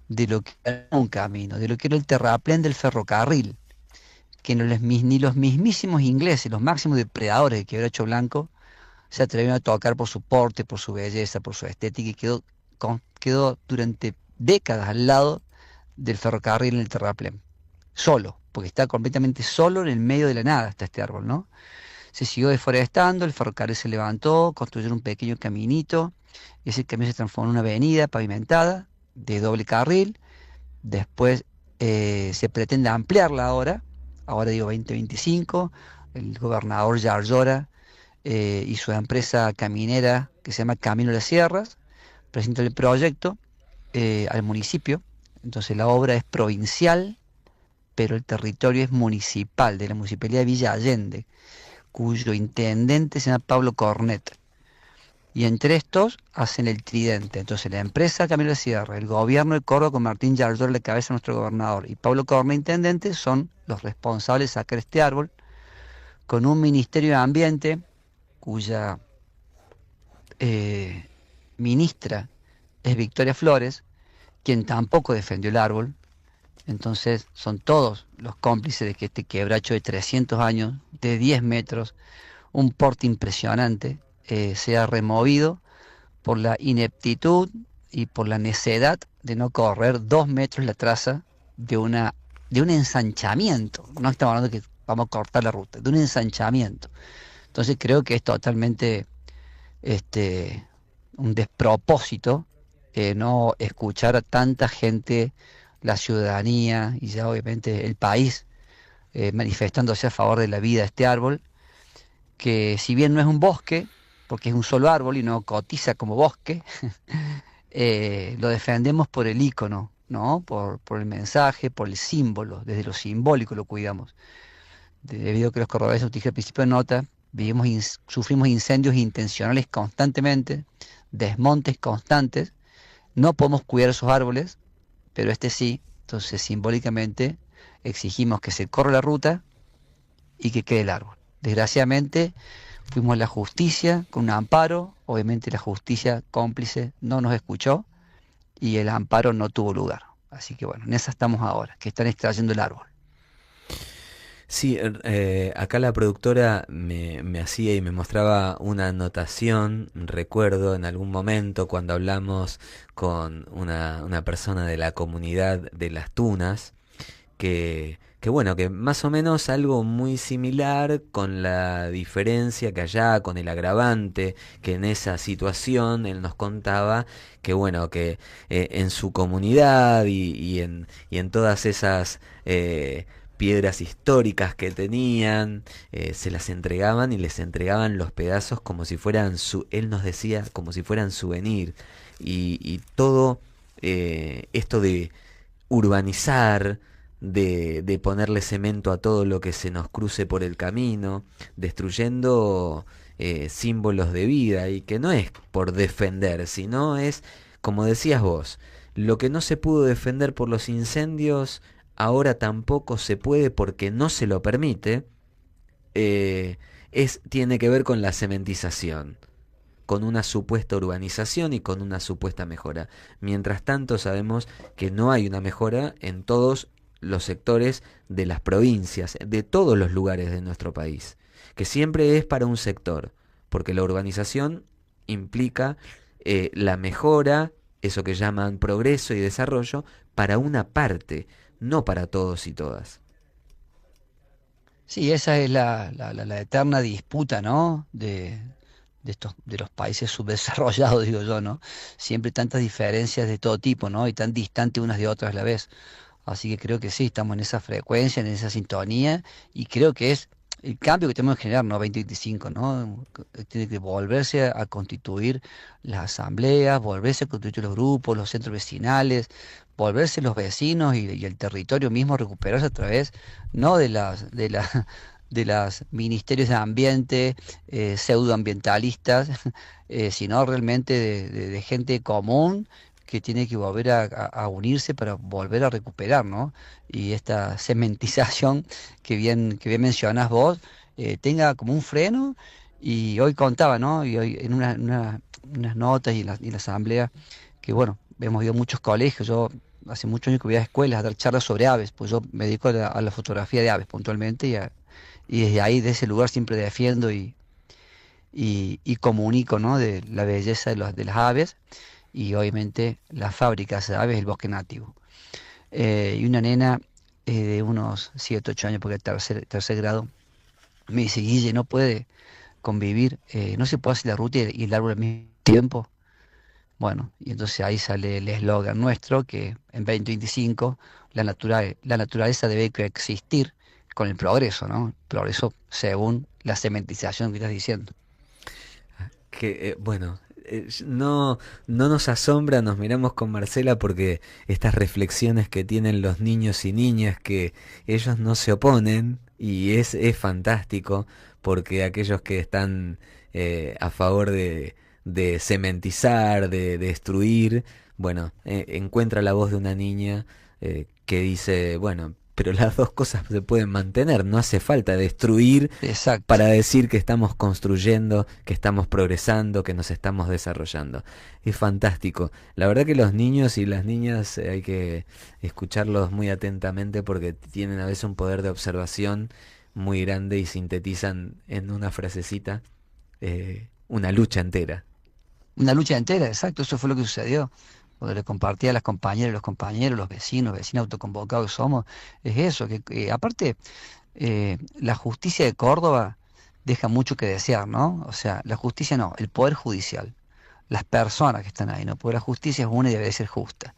de lo que era un camino, de lo que era el terraplén del ferrocarril, que ni los mismísimos ingleses, los máximos depredadores del quebracho blanco, se atrevieron a tocar por su porte, por su belleza, por su estética, y quedó durante décadas al lado del ferrocarril en el terraplén, solo, porque está completamente solo en el medio de la nada está este árbol, ¿no? Se siguió deforestando, el ferrocarril se levantó, construyeron un pequeño caminito, y ese camino se transformó en una avenida pavimentada de doble carril. Después se pretende ampliarla ahora digo 2025, el gobernador Yarlora y su empresa caminera que se llama Camino de las Sierras presentó el proyecto al municipio. Entonces la obra es provincial, pero el territorio es municipal, de la municipalidad de Villa Allende, cuyo intendente se llama Pablo Cornet. Y entre estos hacen el tridente. Entonces la empresa Camilo de Sierra, el gobierno de Córdoba con Martín Yarlor a la cabeza de nuestro gobernador y Pablo Cornet, intendente, son los responsables de sacar este árbol con un Ministerio de Ambiente cuya ministra es Victoria Flores, quien tampoco defendió el árbol. Entonces son todos los cómplices de que este quebracho de 300 años, de 10 metros, un porte impresionante, sea removido por la ineptitud y por la necedad de no correr 2 metros la traza de una de un ensanchamiento. No estamos hablando de que vamos a cortar la ruta, de un ensanchamiento. Entonces creo que es totalmente un despropósito no escuchar a tanta gente, la ciudadanía y ya obviamente el país manifestándose a favor de la vida de este árbol, que si bien no es un bosque, porque es un solo árbol y no cotiza como bosque, lo defendemos por el ícono, ¿no? Por el mensaje, por el símbolo, desde lo simbólico lo cuidamos. Debido a que los corredores, como dije al principio de nota, sufrimos incendios intencionales constantemente, desmontes constantes, no podemos cuidar esos árboles, pero este sí, entonces simbólicamente exigimos que se corra la ruta y que quede el árbol. Desgraciadamente fuimos a la justicia con un amparo, obviamente la justicia cómplice no nos escuchó y el amparo no tuvo lugar. Así que bueno, en esa estamos ahora, que están extrayendo el árbol. Sí, acá la productora me hacía y me mostraba una anotación, recuerdo en algún momento cuando hablamos con una persona de la comunidad de Las Tunas, que bueno, que más o menos algo muy similar, con la diferencia que allá, con el agravante, que en esa situación él nos contaba que bueno, que en su comunidad y en todas esas piedras históricas que tenían, se las entregaban y les entregaban los pedazos como si fueran él nos decía, como si fueran souvenir. Y todo esto de urbanizar, de ponerle cemento a todo lo que se nos cruce por el camino, destruyendo símbolos de vida, y que no es por defender, sino es, como decías vos, lo que no se pudo defender por los incendios, ahora tampoco se puede porque no se lo permite, tiene que ver con la cementización, con una supuesta urbanización y con una supuesta mejora. Mientras tanto sabemos que no hay una mejora en todos los sectores de las provincias, de todos los lugares de nuestro país, que siempre es para un sector, porque la urbanización implica la mejora, eso que llaman progreso y desarrollo, para una parte, no para todos y todas. Sí, esa es la eterna disputa, ¿no? De los países subdesarrollados, digo yo, ¿no? Siempre tantas diferencias de todo tipo, ¿no? Y tan distantes unas de otras a la vez. Así que creo que sí, estamos en esa frecuencia, en esa sintonía, y creo que es el cambio que tenemos que generar, ¿no? 2025, ¿no? Tiene que volverse a constituir las asambleas, volverse a constituir los grupos, los centros vecinales, volverse los vecinos y el territorio mismo, recuperarse a través, no de las ministerios de ambiente pseudoambientalistas, sino realmente de gente común que tiene que volver a unirse para volver a recuperar, ¿no? Y esta cementización que bien mencionas vos, tenga como un freno. Y hoy contaba, ¿no? Y hoy en unas notas y la asamblea, que bueno, hemos ido a muchos colegios. Yo hace muchos años que voy a escuelas a dar charlas sobre aves, pues yo me dedico a la fotografía de aves puntualmente, y desde ahí, de ese lugar, siempre defiendo y comunico, ¿no? De la belleza de las aves, y obviamente las fábricas de aves, el bosque nativo. Y una nena de unos 7 8 años, porque tercer grado, me dice: Guille, no puede convivir, no se puede hacer la ruta y el árbol al mismo tiempo. Bueno, y entonces ahí sale el eslogan nuestro, que en 2025 la naturaleza debe coexistir con el progreso, ¿no? Progreso según la cementización que estás diciendo. Que bueno, no nos asombra, nos miramos con Marcela, porque estas reflexiones que tienen los niños y niñas, que ellos no se oponen, y es fantástico, porque aquellos que están a favor de cementizar, de destruir, bueno, encuentra la voz de una niña que dice, bueno, pero las dos cosas se pueden mantener, no hace falta destruir Exacto. para decir que estamos construyendo, que estamos progresando, que nos estamos desarrollando. Es fantástico. La verdad que los niños y las niñas hay que escucharlos muy atentamente, porque tienen a veces un poder de observación muy grande y sintetizan en una frasecita una lucha entera. Una lucha entera, exacto, eso fue lo que sucedió. Cuando le compartía a las compañeras y los compañeros, los vecinos, vecinos autoconvocados que somos, es eso, que aparte la justicia de Córdoba deja mucho que desear, ¿no? O sea, la justicia no, el poder judicial, las personas que están ahí, ¿no? Porque la justicia es una y debe ser justa.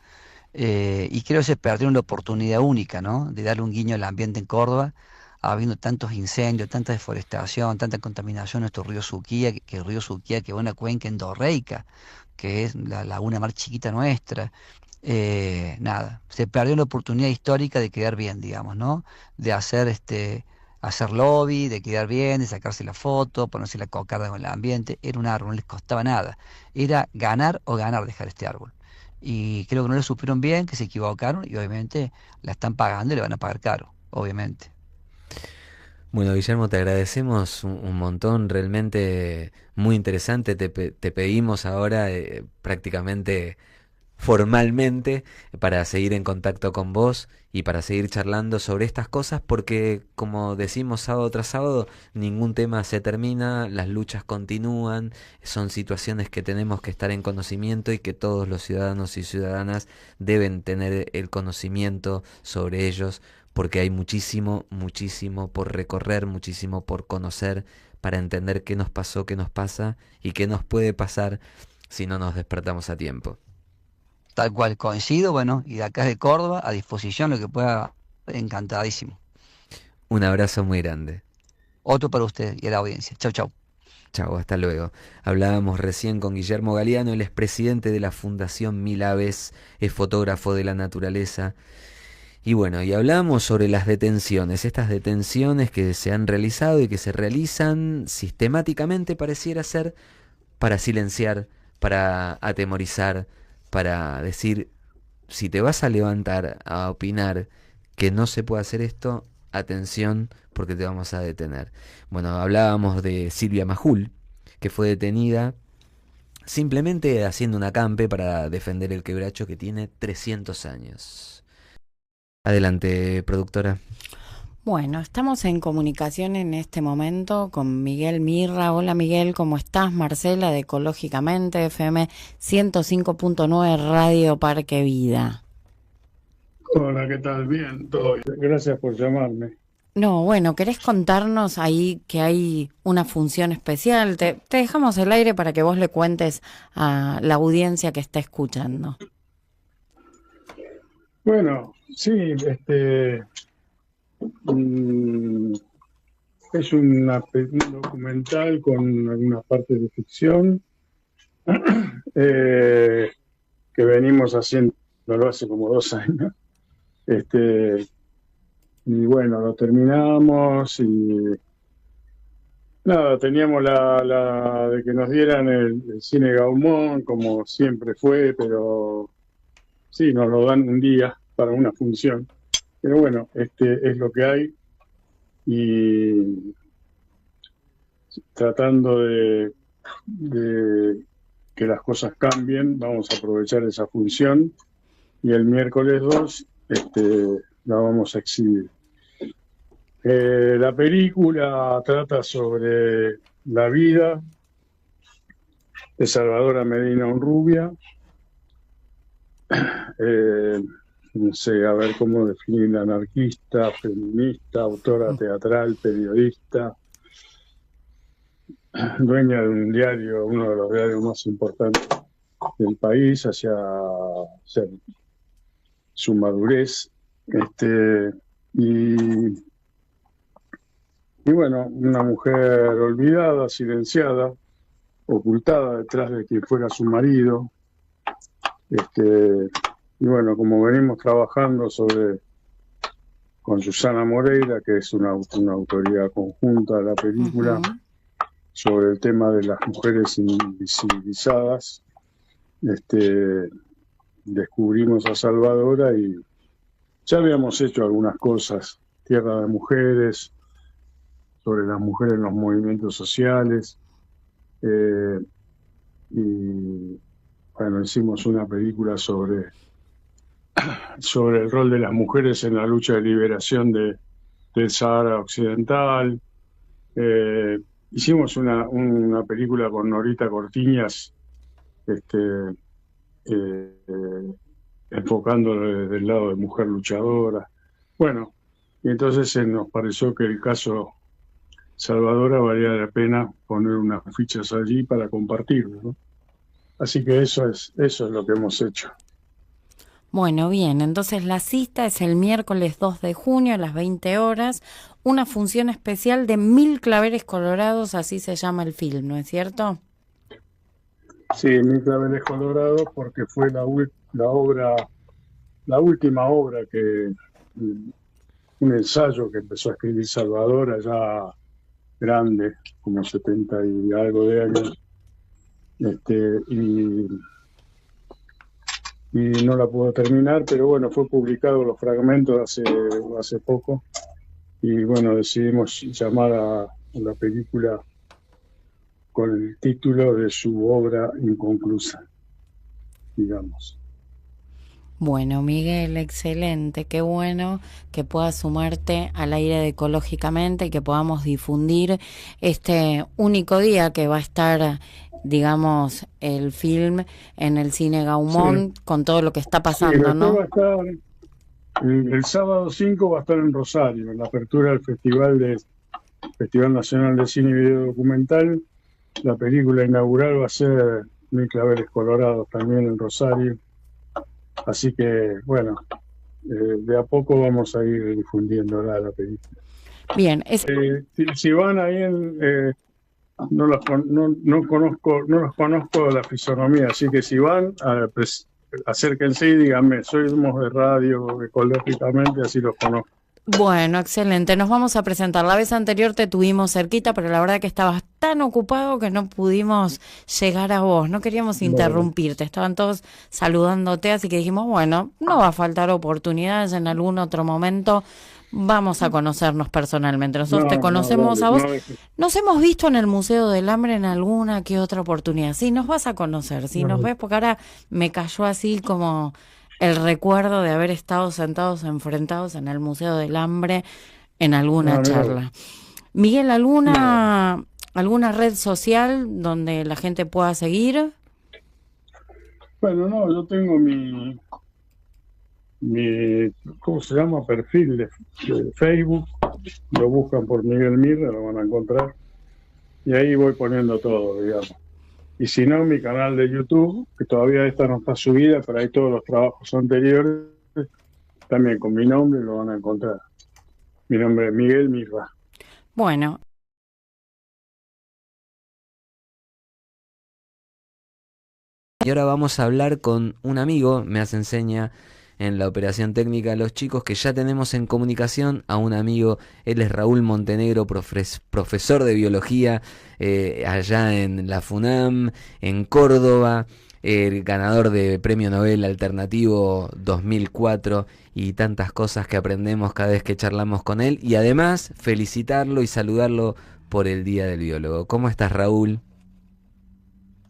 Y creo que se perdieron la oportunidad única, ¿no? De darle un guiño al ambiente en Córdoba, habiendo tantos incendios, tanta deforestación, tanta contaminación en nuestro río Suquía, que el río Suquía que es una cuenca endorreica, que es la laguna más chiquita nuestra. Nada, se perdió la oportunidad histórica de quedar bien, digamos, ¿no? De hacer lobby, de quedar bien, de sacarse la foto, ponerse la cocarda con el ambiente. Era un árbol, no les costaba nada. Era ganar o ganar dejar este árbol. Y creo que no lo supieron bien, que se equivocaron y obviamente la están pagando y le van a pagar caro, obviamente. Bueno, Guillermo, te agradecemos un montón, realmente muy interesante. Te pedimos ahora prácticamente formalmente para seguir en contacto con vos y para seguir charlando sobre estas cosas porque, como decimos sábado tras sábado, ningún tema se termina, las luchas continúan, son situaciones que tenemos que estar en conocimiento y que todos los ciudadanos y ciudadanas deben tener el conocimiento sobre ellos porque hay muchísimo, muchísimo por recorrer, muchísimo por conocer para entender qué nos pasó, qué nos pasa y qué nos puede pasar si no nos despertamos a tiempo. Tal cual, coincido, bueno, y de acá de Córdoba, a disposición, lo que pueda, encantadísimo. Un abrazo muy grande. Otro para usted y a la audiencia. Chau, chau. Chao, hasta luego. Hablábamos recién con Guillermo Galeano, él es presidente de la Fundación Mil Aves, es fotógrafo de la naturaleza. Y bueno, y hablábamos sobre las detenciones, estas detenciones que se han realizado y que se realizan sistemáticamente, pareciera ser, para silenciar, para atemorizar, para decir, si te vas a levantar a opinar que no se puede hacer esto, atención porque te vamos a detener. Bueno, hablábamos de Silvia Majul, que fue detenida simplemente haciendo un acampe para defender el quebracho que tiene 300 años. Adelante, productora. Bueno, estamos en comunicación en este momento con Miguel Mirra. Hola Miguel, ¿cómo estás? Marcela de Ecológicamente, FM 105.9 Radio Parque Vida. Hola, ¿qué tal? Bien, todo bien. Gracias por llamarme. No, bueno, ¿querés contarnos ahí que hay una función especial? Te dejamos el aire para que vos le cuentes a la audiencia que está escuchando. Bueno, sí, mm, es un documental con algunas partes de ficción que venimos haciéndolo hace como 2 años. Y bueno, lo terminamos y nada, teníamos la de que nos dieran el cine Gaumont, como siempre fue, pero sí, nos lo dan un día para una función. Pero bueno, es lo que hay y tratando de que las cosas cambien, vamos a aprovechar esa función y el miércoles 2 la vamos a exhibir. La película trata sobre la vida de Salvadora Medina Honrubia. No sé, a ver cómo definir anarquista, feminista, autora teatral, periodista, dueña de un diario, uno de los diarios más importantes del país, hacia su madurez. Y bueno, una mujer olvidada, silenciada, ocultada detrás de quien fuera su marido. Y bueno, como venimos trabajando con Susana Moreira, que es una autoría conjunta de la película, sobre el tema de las mujeres invisibilizadas, descubrimos a Salvadora y ya habíamos hecho algunas cosas, Tierra de Mujeres, sobre las mujeres en los movimientos sociales, y bueno, hicimos una película sobre el rol de las mujeres en la lucha de liberación del Sahara Occidental. Hicimos una película con Norita Cortiñas, enfocándolo desde el lado de mujer luchadora. Bueno, y entonces nos pareció que el caso Salvadora valía la pena poner unas fichas allí para compartirlo, ¿no? Así que eso es lo que hemos hecho. Bueno, bien, entonces la cita es el miércoles 2 de junio a las 20 horas, una función especial de 1000 claveres colorados, así se llama el film, ¿no es cierto? Sí, Mil claveles colorados, porque fue la última obra un ensayo que empezó a escribir Salvador allá grande, como 70 y algo de años, y no la pudo terminar, pero bueno, fue publicado los fragmentos hace poco, y bueno, decidimos llamar a la película con el título de su obra inconclusa, digamos. Bueno, Miguel, excelente, qué bueno que puedas sumarte al aire de Ecológicamente y que podamos difundir este único día que va a estar, digamos, el film en el Cine Gaumont con todo lo que está Sí, pasando, después ¿no? va a estar, el sábado 5 va a estar en Rosario, en la apertura del Festival Nacional de Cine y Video Documental. La película inaugural va a ser Mil claveles colorados, también en Rosario. Así que, bueno, de a poco vamos a ir difundiendo la película. Bien, Si van ahí no los conozco la fisonomía, así que si van, pues, acérquense y díganme, somos de radio Ecológicamente, así los conozco. bueno, excelente. Nos vamos a presentar. La vez anterior te tuvimos cerquita, pero la verdad que estabas tan ocupado que no pudimos llegar a vos. No queríamos Bueno, interrumpirte. Estaban todos saludándote, así que dijimos, bueno, no va a faltar oportunidades en algún otro momento. Vamos a conocernos personalmente. Nosotros te conocemos dale, a vos. no, Nos hemos visto en el Museo del Hambre en alguna que otra oportunidad. Sí, nos vas a conocer. Sí, nos ves, porque ahora me cayó así como el recuerdo de haber estado sentados enfrentados en el Museo del Hambre en alguna charla. Miguel, ¿alguna red social donde la gente pueda seguir? Bueno, no, yo tengo ¿cómo se llama? Perfil de Facebook. Lo buscan por Miguel Mirra, lo van a encontrar. Y ahí voy poniendo todo, digamos. Y si no, mi canal de YouTube, que todavía esta no está subida, pero hay todos los trabajos anteriores, también con mi nombre lo van a encontrar. Mi nombre es Miguel Mirra. Bueno. Y ahora vamos a hablar con un amigo, me hace enseña en la operación técnica de los chicos, que ya tenemos en comunicación a un amigo. Él es Raúl Montenegro, profesor de biología allá en la FUNAM, en Córdoba, el ganador de Premio Nobel Alternativo 2004 y tantas cosas que aprendemos cada vez que charlamos con él. Y además felicitarlo y saludarlo por el Día del Biólogo. ¿Cómo estás, Raúl?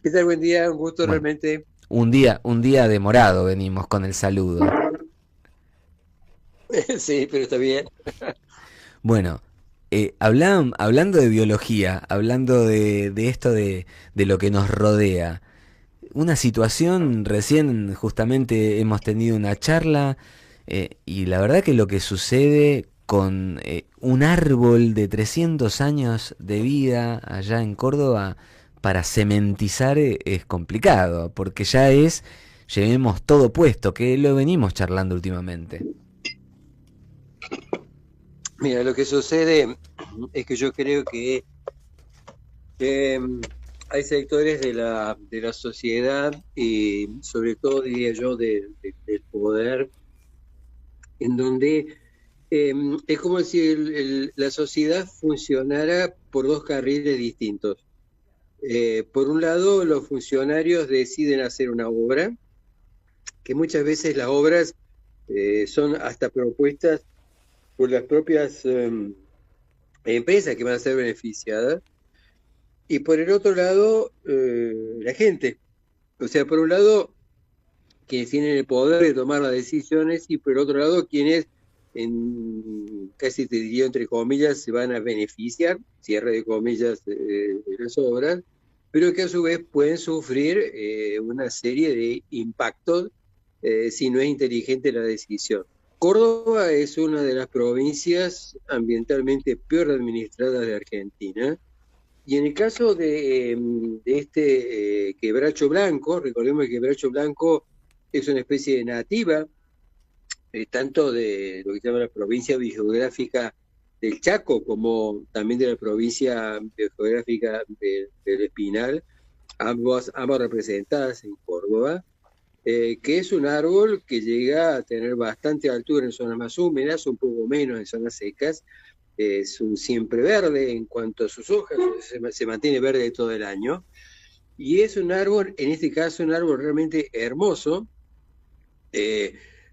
¿Qué tal? Buen día, un gusto Bueno, realmente. un día demorado venimos con el saludo. Sí, pero está bien. Bueno, hablando de biología, hablando de esto de lo que nos rodea, una situación, recién justamente hemos tenido una charla y la verdad que lo que sucede con un árbol de 300 años de vida allá en Córdoba para cementizar es complicado, porque ya llevemos todo puesto, que lo venimos charlando últimamente. Mira, lo que sucede es que yo creo que hay sectores de la sociedad y sobre todo, diría yo, del poder, en donde es como si la sociedad funcionara por dos carriles distintos. Por un lado, los funcionarios deciden hacer una obra, que muchas veces las obras son hasta propuestas por las propias empresas que van a ser beneficiadas, y por el otro lado, la gente. O sea, por un lado, quienes tienen el poder de tomar las decisiones, y por el otro lado, quienes, casi te diría entre comillas, se van a beneficiar, cierre de comillas, de las obras, pero que a su vez pueden sufrir una serie de impactos si no es inteligente la decisión. Córdoba es una de las provincias ambientalmente peor administradas de Argentina, y en el caso de este quebracho blanco, recordemos que el quebracho blanco es una especie de nativa, tanto de lo que se llama la provincia biogeográfica del Chaco, como también de la provincia biogeográfica del Espinal, ambas representadas en Córdoba, que es un árbol que llega a tener bastante altura en zonas más húmedas, un poco menos en zonas secas. Es un siempre verde en cuanto a sus hojas, se mantiene verde todo el año. Y es un árbol, en este caso, un árbol realmente hermoso,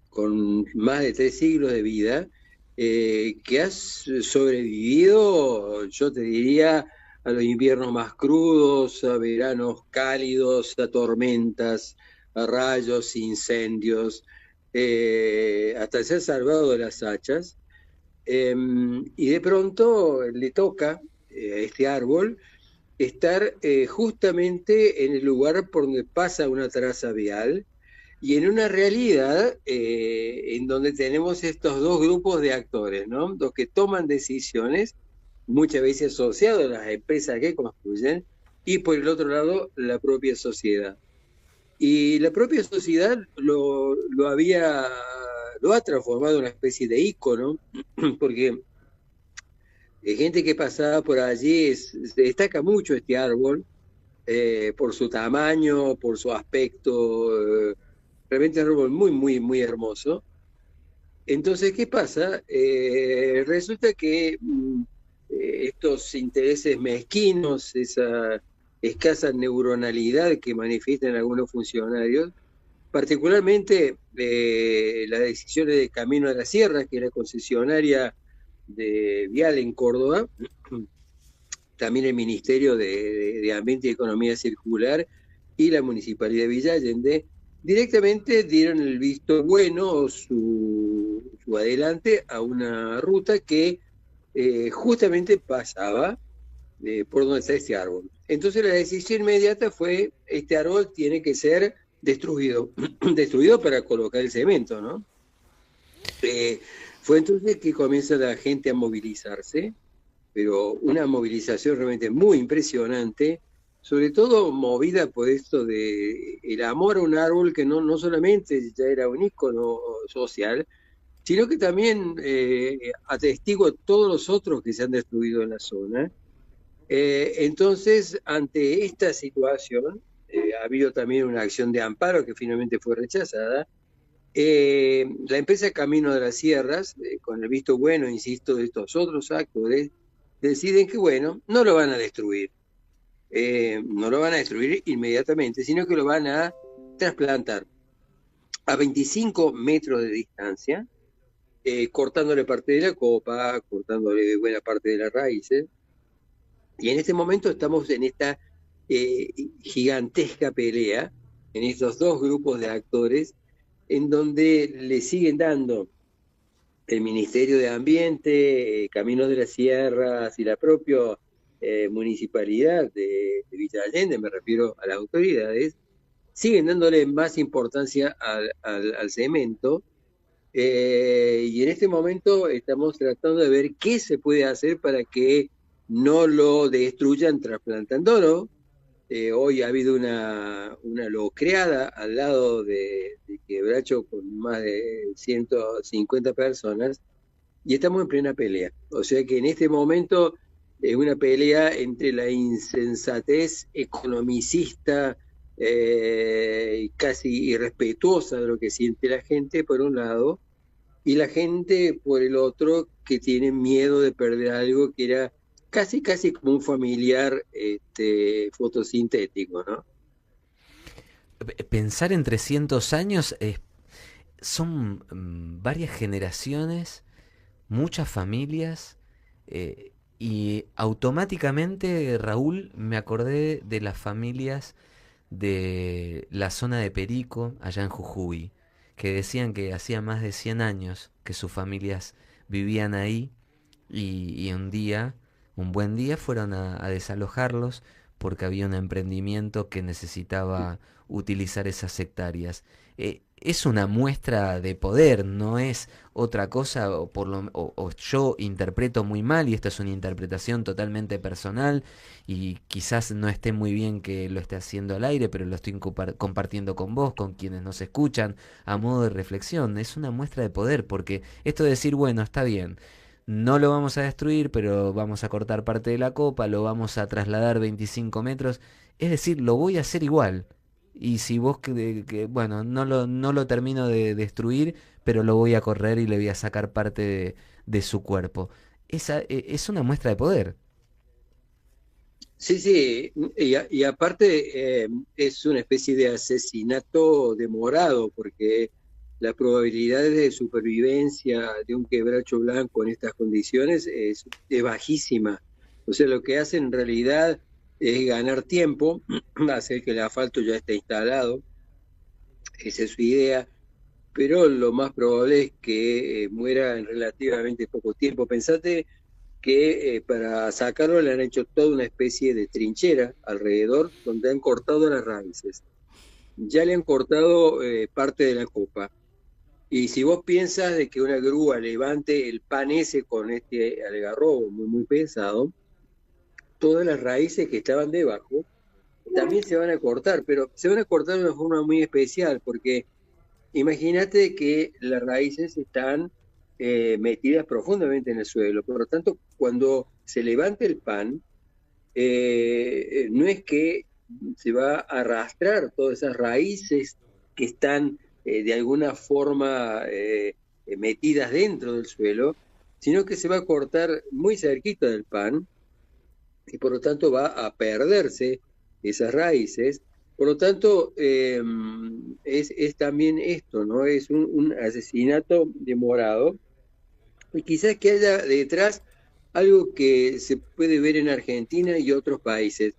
con más de 3 siglos de vida, que ha sobrevivido, yo te diría, a los inviernos más crudos, a veranos cálidos, a tormentas, a rayos, incendios, hasta ser salvado de las hachas. Y de pronto le toca a este árbol estar justamente en el lugar por donde pasa una traza vial, y en una realidad en donde tenemos estos dos grupos de actores, ¿no? Los que toman decisiones, muchas veces asociados a las empresas que construyen, y por el otro lado, la propia sociedad. Y la propia sociedad lo ha transformado en una especie de ícono, porque gente que pasaba por allí se destaca mucho este árbol, por su tamaño, por su aspecto, realmente es un árbol muy, muy, muy hermoso. Entonces, ¿qué pasa? Resulta que estos intereses mezquinos, esa escasa neuronalidad que manifiestan algunos funcionarios, particularmente las decisiones de Camino de la Sierra, que era concesionaria de vial en Córdoba, también el Ministerio de Ambiente y Economía Circular y la Municipalidad de Villa Allende, directamente dieron el visto bueno o su adelante a una ruta que justamente pasaba por donde está este árbol. Entonces la decisión inmediata fue, este árbol tiene que ser destruido, destruido para colocar el cemento, ¿no? Fue entonces que comienza la gente a movilizarse, pero una movilización realmente muy impresionante, sobre todo movida por esto de el amor a un árbol que no solamente ya era un ícono social, sino que también atestigua todos los otros que se han destruido en la zona. Entonces, ante esta situación, ha habido también una acción de amparo que finalmente fue rechazada. La empresa Camino de las Sierras, con el visto bueno, insisto, de estos otros actores, deciden que, bueno, no lo van a destruir. No lo van a destruir inmediatamente, sino que lo van a trasplantar a 25 metros de distancia, cortándole parte de la copa, cortándole buena parte de las raíces. Y en este momento estamos en esta gigantesca pelea, en estos dos grupos de actores, en donde le siguen dando el Ministerio de Ambiente, Caminos de las Sierras y la propia municipalidad de Villa Allende, me refiero a las autoridades, siguen dándole más importancia al cemento, y en este momento estamos tratando de ver qué se puede hacer para que no lo destruyan trasplantándolo. Hoy ha habido una locreada al lado de Quebracho con más de 150 personas, y estamos en plena pelea. O sea que en este momento es una pelea entre la insensatez economicista, casi irrespetuosa de lo que siente la gente por un lado, y la gente por el otro, que tiene miedo de perder algo que era casi como un familiar fotosintético, ¿no? Pensar en 300 años son varias generaciones, muchas familias, y automáticamente, Raúl, me acordé de las familias de la zona de Perico, allá en Jujuy, que decían que hacía más de 100 años que sus familias vivían ahí, y un buen día fueron a desalojarlos porque había un emprendimiento que necesitaba utilizar esas hectáreas. Es una muestra de poder, no es otra cosa, o yo interpreto muy mal, y esto es una interpretación totalmente personal, y quizás no esté muy bien que lo esté haciendo al aire, pero lo estoy compartiendo con vos, con quienes nos escuchan, a modo de reflexión. Es una muestra de poder, porque esto de decir, bueno, está bien, no lo vamos a destruir, pero vamos a cortar parte de la copa, lo vamos a trasladar 25 metros, es decir, lo voy a hacer igual. Y si vos, bueno, no lo termino de destruir, pero lo voy a correr y le voy a sacar parte de su cuerpo. Esa, es una muestra de poder. Sí, sí, y aparte es una especie de asesinato demorado, porque las probabilidades de supervivencia de un quebracho blanco en estas condiciones es bajísima. O sea, lo que hacen en realidad es ganar tiempo, hacer que el asfalto ya esté instalado, esa es su idea, pero lo más probable es que muera en relativamente poco tiempo. Pensate que para sacarlo le han hecho toda una especie de trinchera alrededor donde han cortado las raíces. Ya le han cortado parte de la copa. Y si vos piensas de que una grúa levante el pan ese con este algarrobo muy, muy pesado, todas las raíces que estaban debajo también se van a cortar, pero se van a cortar de una forma muy especial, porque imagínate que las raíces están metidas profundamente en el suelo, por lo tanto, cuando se levante el pan, no es que se va a arrastrar todas esas raíces que están de alguna forma metidas dentro del suelo, sino que se va a cortar muy cerquita del pan y por lo tanto va a perderse esas raíces. Por lo tanto, es también esto, ¿no? Es un asesinato demorado, y quizás que haya detrás algo que se puede ver en Argentina y otros países.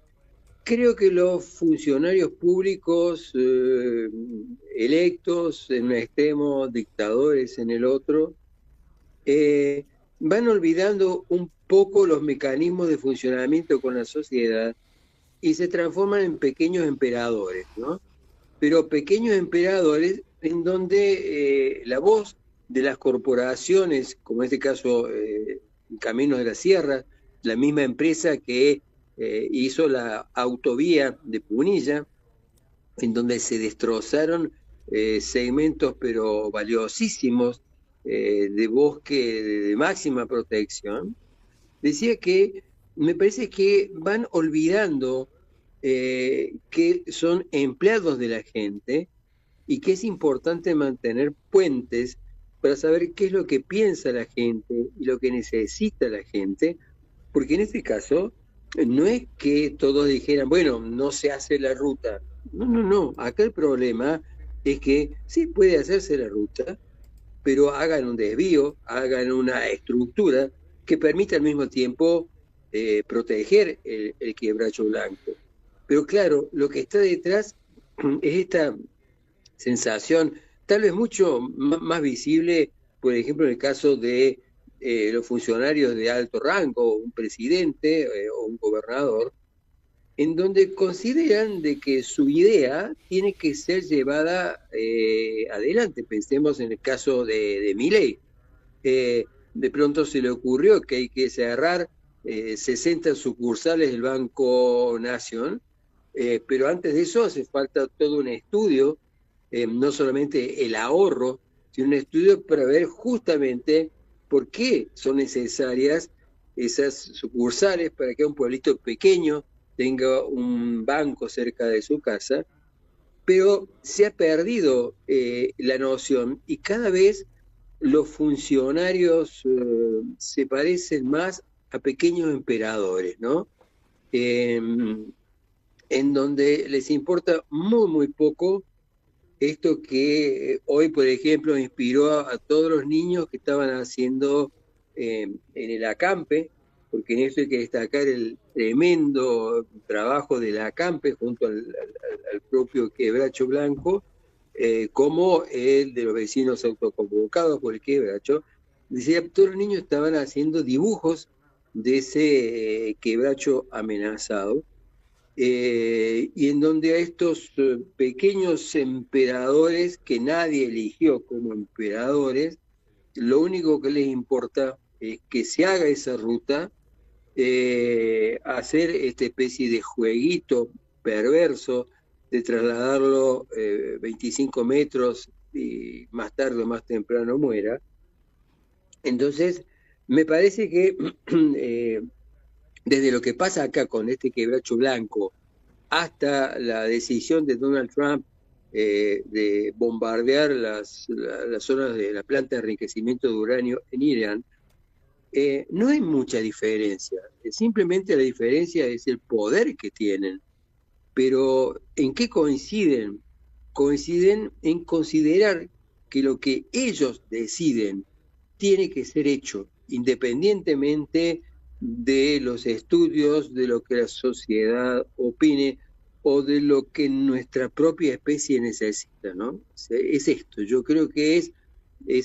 Creo que los funcionarios públicos electos en un extremo, dictadores en el otro, van olvidando un poco los mecanismos de funcionamiento con la sociedad y se transforman en pequeños emperadores, ¿no? Pero pequeños emperadores en donde la voz de las corporaciones, como en este caso Caminos de la Sierra, la misma empresa que hizo la autovía de Punilla, en donde se destrozaron segmentos pero valiosísimos de bosque de máxima protección, decía que me parece que van olvidando que son empleados de la gente y que es importante mantener puentes para saber qué es lo que piensa la gente y lo que necesita la gente, porque en este caso no es que todos dijeran, bueno, no se hace la ruta. No, no, no. Acá el problema es que sí puede hacerse la ruta, pero hagan un desvío, hagan una estructura que permita al mismo tiempo proteger el quebracho blanco. Pero claro, lo que está detrás es esta sensación, tal vez mucho más visible, por ejemplo, en el caso de los funcionarios de alto rango, un presidente o un gobernador, en donde consideran de que su idea tiene que ser llevada adelante. Pensemos en el caso de Milei. De pronto se le ocurrió que hay que cerrar 60 sucursales del Banco Nación, pero antes de eso hace falta todo un estudio, no solamente el ahorro, sino un estudio para ver justamente por qué son necesarias esas sucursales para que un pueblito pequeño tenga un banco cerca de su casa, pero se ha perdido la noción y cada vez los funcionarios se parecen más a pequeños emperadores, ¿no? En donde les importa muy, muy poco esto que hoy, por ejemplo, inspiró a todos los niños que estaban haciendo en el acampe, porque en eso hay que destacar el tremendo trabajo del acampe junto al propio quebracho blanco, como el de los vecinos autoconvocados por el quebracho. Decía, todos los niños estaban haciendo dibujos de ese quebracho amenazado, y en donde a estos pequeños emperadores que nadie eligió como emperadores, lo único que les importa es que se haga esa ruta, hacer esta especie de jueguito perverso de trasladarlo 25 metros y más tarde o más temprano muera. Entonces, me parece que desde lo que pasa acá con este quebracho blanco hasta la decisión de Donald Trump de bombardear las zonas de la planta de enriquecimiento de uranio en Irán, no hay mucha diferencia. Simplemente la diferencia es el poder que tienen. Pero ¿en qué coinciden? Coinciden en considerar que lo que ellos deciden tiene que ser hecho, independientemente de los estudios, de lo que la sociedad opine o de lo que nuestra propia especie necesita, ¿no? Es esto, yo creo que es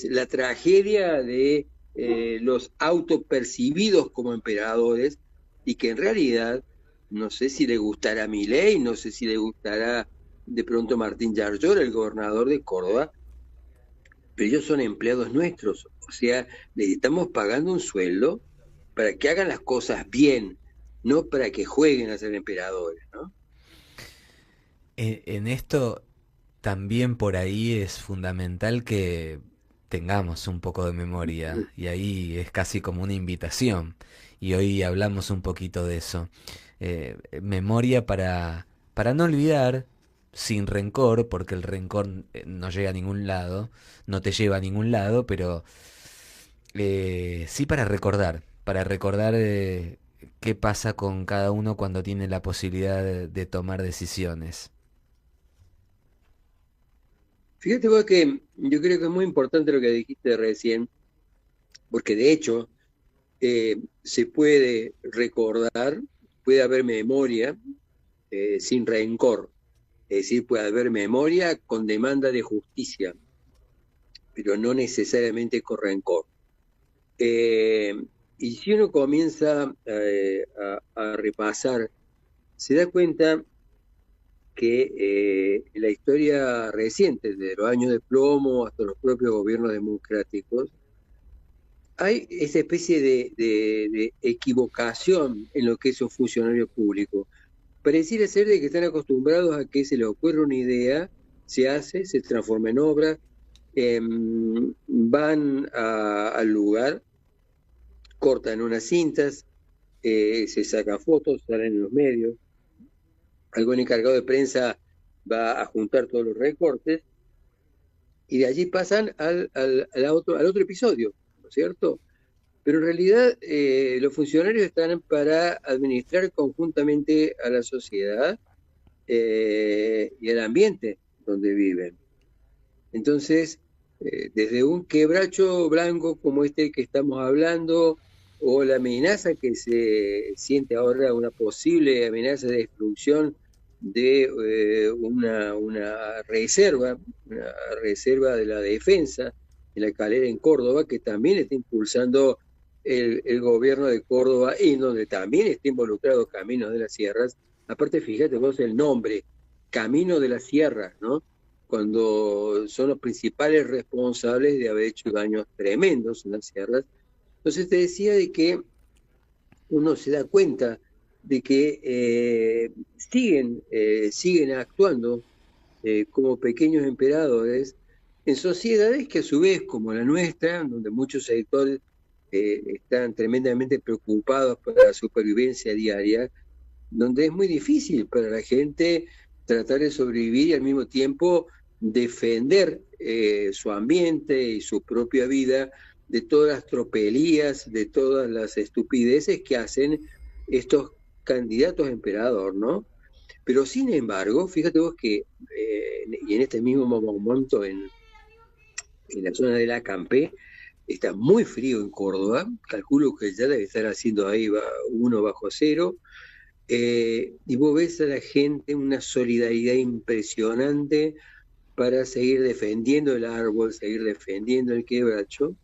la tragedia de los autopercibidos como emperadores y que en realidad no sé si le gustará Milei, no sé si le gustará de pronto Martín Yarlor, el gobernador de Córdoba, pero ellos son empleados nuestros, o sea, les estamos pagando un sueldo para que hagan las cosas bien, no para que jueguen a ser emperadores, ¿no? En esto también por ahí es fundamental que tengamos un poco de memoria y ahí es casi como una invitación y hoy hablamos un poquito de eso. Memoria para no olvidar, sin rencor, porque el rencor no llega a ningún lado, no te lleva a ningún lado, pero sí para recordar qué pasa con cada uno cuando tiene la posibilidad de tomar decisiones. Fíjate vos que yo creo que es muy importante lo que dijiste recién, porque de hecho se puede recordar, puede haber memoria sin rencor, es decir, puede haber memoria con demanda de justicia, pero no necesariamente con rencor. Y si uno comienza a repasar, se da cuenta que en la historia reciente, desde los años de plomo hasta los propios gobiernos democráticos, hay esa especie de equivocación en lo que es un funcionario público. Pareciera ser de que están acostumbrados a que se les ocurre una idea, se hace, se transforma en obra, van al lugar, cortan unas cintas, se sacan fotos, salen en los medios, algún encargado de prensa va a juntar todos los recortes y de allí pasan al otro episodio, ¿no es cierto? Pero en realidad los funcionarios están para administrar conjuntamente a la sociedad y al ambiente donde viven. Entonces, desde un quebracho blanco como este que estamos hablando, o la amenaza que se siente ahora, una posible amenaza de destrucción de una reserva de la defensa en la Calera en Córdoba, que también está impulsando el gobierno de Córdoba y donde también está involucrado Caminos de las Sierras. Aparte, fíjate vos el nombre, Camino de las Sierras, ¿no? Cuando son los principales responsables de haber hecho daños tremendos en las sierras. Entonces te decía de que uno se da cuenta de que siguen actuando como pequeños emperadores en sociedades que a su vez, como la nuestra, donde muchos sectores están tremendamente preocupados por la supervivencia diaria, donde es muy difícil para la gente tratar de sobrevivir y al mismo tiempo defender su ambiente y su propia vida de todas las tropelías, de todas las estupideces que hacen estos candidatos a emperador, ¿no? Pero sin embargo, fíjate vos que, y en este mismo momento en la zona de la Campé, está muy frío en Córdoba, calculo que ya debe estar haciendo ahí 1 bajo cero, y vos ves a la gente una solidaridad impresionante para seguir defendiendo el árbol, seguir defendiendo el quebracho.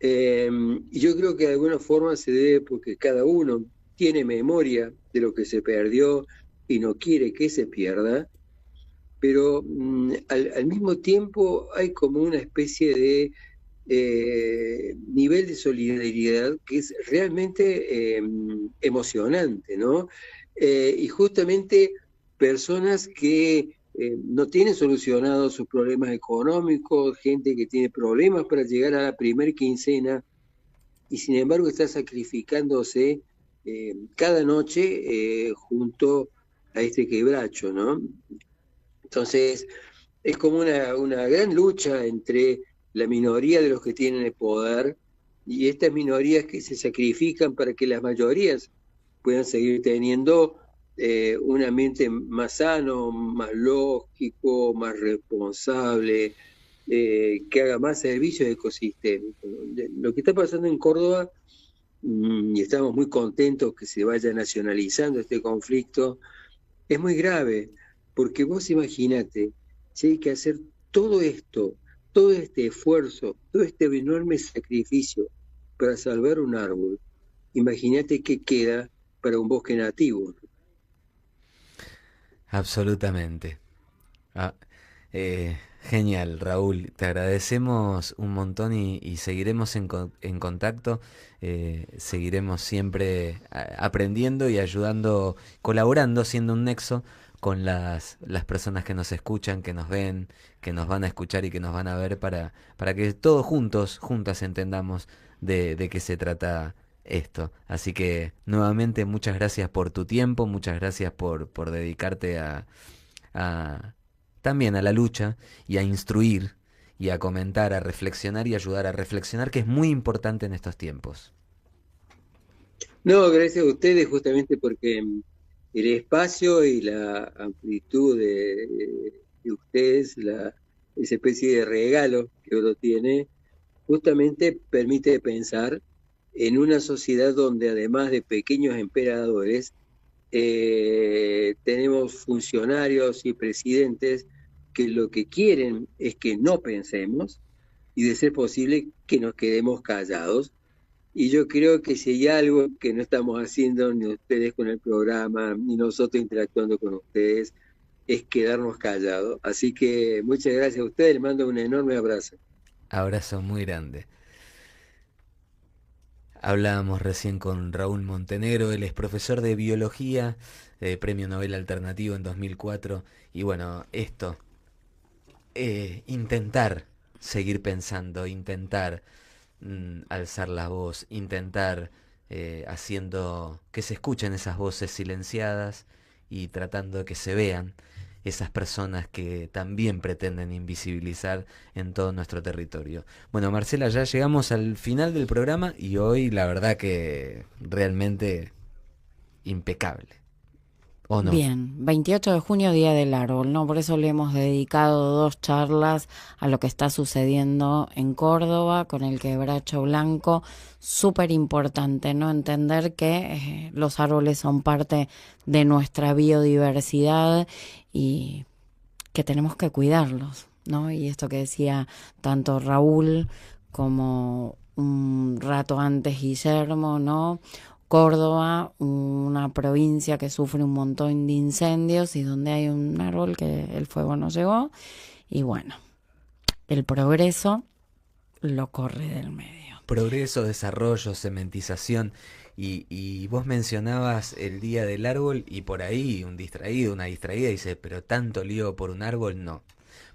Y yo creo que de alguna forma se debe porque cada uno tiene memoria de lo que se perdió y no quiere que se pierda, pero al mismo tiempo hay como una especie de nivel de solidaridad que es realmente emocionante, ¿no? Y justamente personas que no tienen solucionados sus problemas económicos, gente que tiene problemas para llegar a la primer quincena y sin embargo está sacrificándose cada noche junto a este quebracho, ¿no? Entonces, es como una gran lucha entre la minoría de los que tienen el poder y estas minorías que se sacrifican para que las mayorías puedan seguir teniendo un ambiente más sano, más lógico, más responsable, que haga más servicios ecosistémicos. Lo que está pasando en Córdoba, y estamos muy contentos que se vaya nacionalizando este conflicto, es muy grave, porque vos imaginate, si hay que hacer todo esto, todo este esfuerzo, todo este enorme sacrificio para salvar un árbol, imagínate qué queda para un bosque nativo. Absolutamente. Ah, genial, Raúl. Te agradecemos un montón y seguiremos en contacto. Seguiremos siempre aprendiendo y ayudando, colaborando, siendo un nexo con las personas que nos escuchan, que nos ven, que nos van a escuchar y que nos van a ver para que todos juntos, juntas entendamos de qué se trata esto. Así que nuevamente muchas gracias por tu tiempo, muchas gracias por dedicarte a también a la lucha y a instruir y a comentar, a reflexionar y ayudar a reflexionar, que es muy importante en estos tiempos. No, gracias a ustedes justamente porque el espacio y la amplitud de ustedes, esa especie de regalo que uno tiene, justamente permite pensar en una sociedad donde además de pequeños emperadores, tenemos funcionarios y presidentes que lo que quieren es que no pensemos y de ser posible que nos quedemos callados. Y yo creo que si hay algo que no estamos haciendo ni ustedes con el programa, ni nosotros interactuando con ustedes, es quedarnos callados. Así que muchas gracias a ustedes, les mando un enorme abrazo. Abrazo muy grande. Hablábamos recién con Raúl Montenegro, él es profesor de biología, premio Nobel Alternativo en 2004. Y bueno, esto, intentar seguir pensando, intentar alzar la voz, intentar haciendo que se escuchen esas voces silenciadas y tratando de que se vean esas personas que también pretenden invisibilizar en todo nuestro territorio. Bueno, Marcela, ya llegamos al final del programa y hoy la verdad que realmente impecable. ¿O no? Bien, 28 de junio, Día del Árbol, ¿no? Por eso le hemos dedicado 2 charlas a lo que está sucediendo en Córdoba con el quebracho blanco. Súper importante, ¿no? Entender que los árboles son parte de nuestra biodiversidad y que tenemos que cuidarlos, ¿no? Y esto que decía tanto Raúl como un rato antes Guillermo, ¿no? Córdoba, una provincia que sufre un montón de incendios y donde hay un árbol que el fuego no llegó. Y bueno, el progreso lo corre del medio. Progreso, desarrollo, cementización. Y vos mencionabas el Día del Árbol y por ahí un distraído, una distraída dice, pero tanto lío por un árbol, no.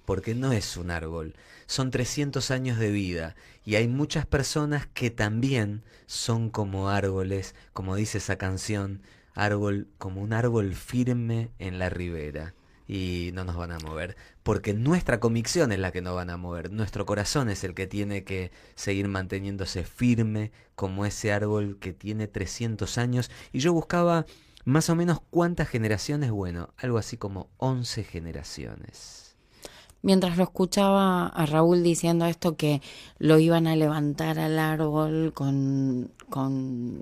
Porque no es un árbol, son 300 años de vida y hay muchas personas que también son como árboles, como dice esa canción, árbol, como un árbol firme en la ribera y no nos van a mover, porque nuestra convicción es la que nos van a mover, nuestro corazón es el que tiene que seguir manteniéndose firme como ese árbol que tiene 300 años y yo buscaba más o menos cuántas generaciones, bueno, algo así como 11 generaciones. Mientras lo escuchaba a Raúl diciendo esto que lo iban a levantar al árbol con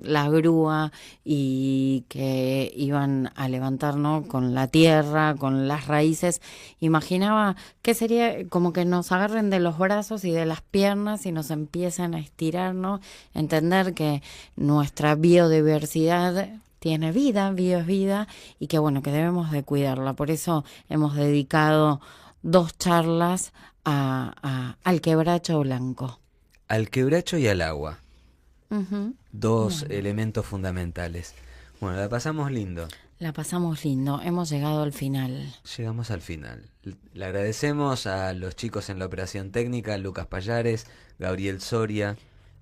la grúa y que iban a levantar, ¿no? Con la tierra, con las raíces, imaginaba que sería como que nos agarren de los brazos y de las piernas y nos empiezan a estirar, ¿no? Entender que nuestra biodiversidad tiene vida, vida es vida, y que bueno, que debemos de cuidarla. Por eso hemos dedicado 2 charlas al quebracho blanco. Al quebracho y al agua. Ujú. Dos Bueno. elementos fundamentales. Bueno, la pasamos lindo. La pasamos lindo, hemos llegado al final. Llegamos al final. Le agradecemos a los chicos en la operación técnica, Lucas Payares, Gabriel Soria.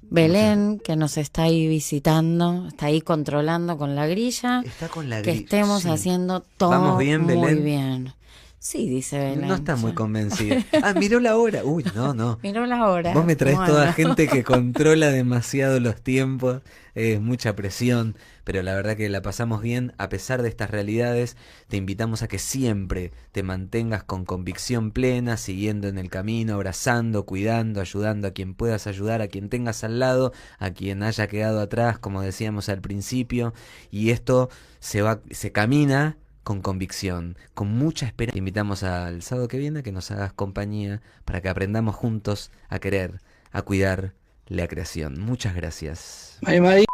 Belén, que nos está ahí visitando, está ahí controlando con la grilla, Está con la que grilla. estemos Sí. haciendo todo ¿Vamos bien, muy Belén? bien. Sí, dice Belén. No está muy sí. convencida. Ah, miró la hora. Uy, no. Miró la hora. Vos me traes Bueno. toda gente que controla demasiado los tiempos, es mucha presión, pero la verdad que la pasamos bien a pesar de estas realidades. Te invitamos a que siempre te mantengas con convicción plena, siguiendo en el camino, abrazando, cuidando, ayudando a quien puedas ayudar, a quien tengas al lado, a quien haya quedado atrás, como decíamos al principio, y esto se camina con convicción, con mucha esperanza. Te invitamos al sábado que viene a que nos hagas compañía para que aprendamos juntos a querer, a cuidar la creación. Muchas gracias. María.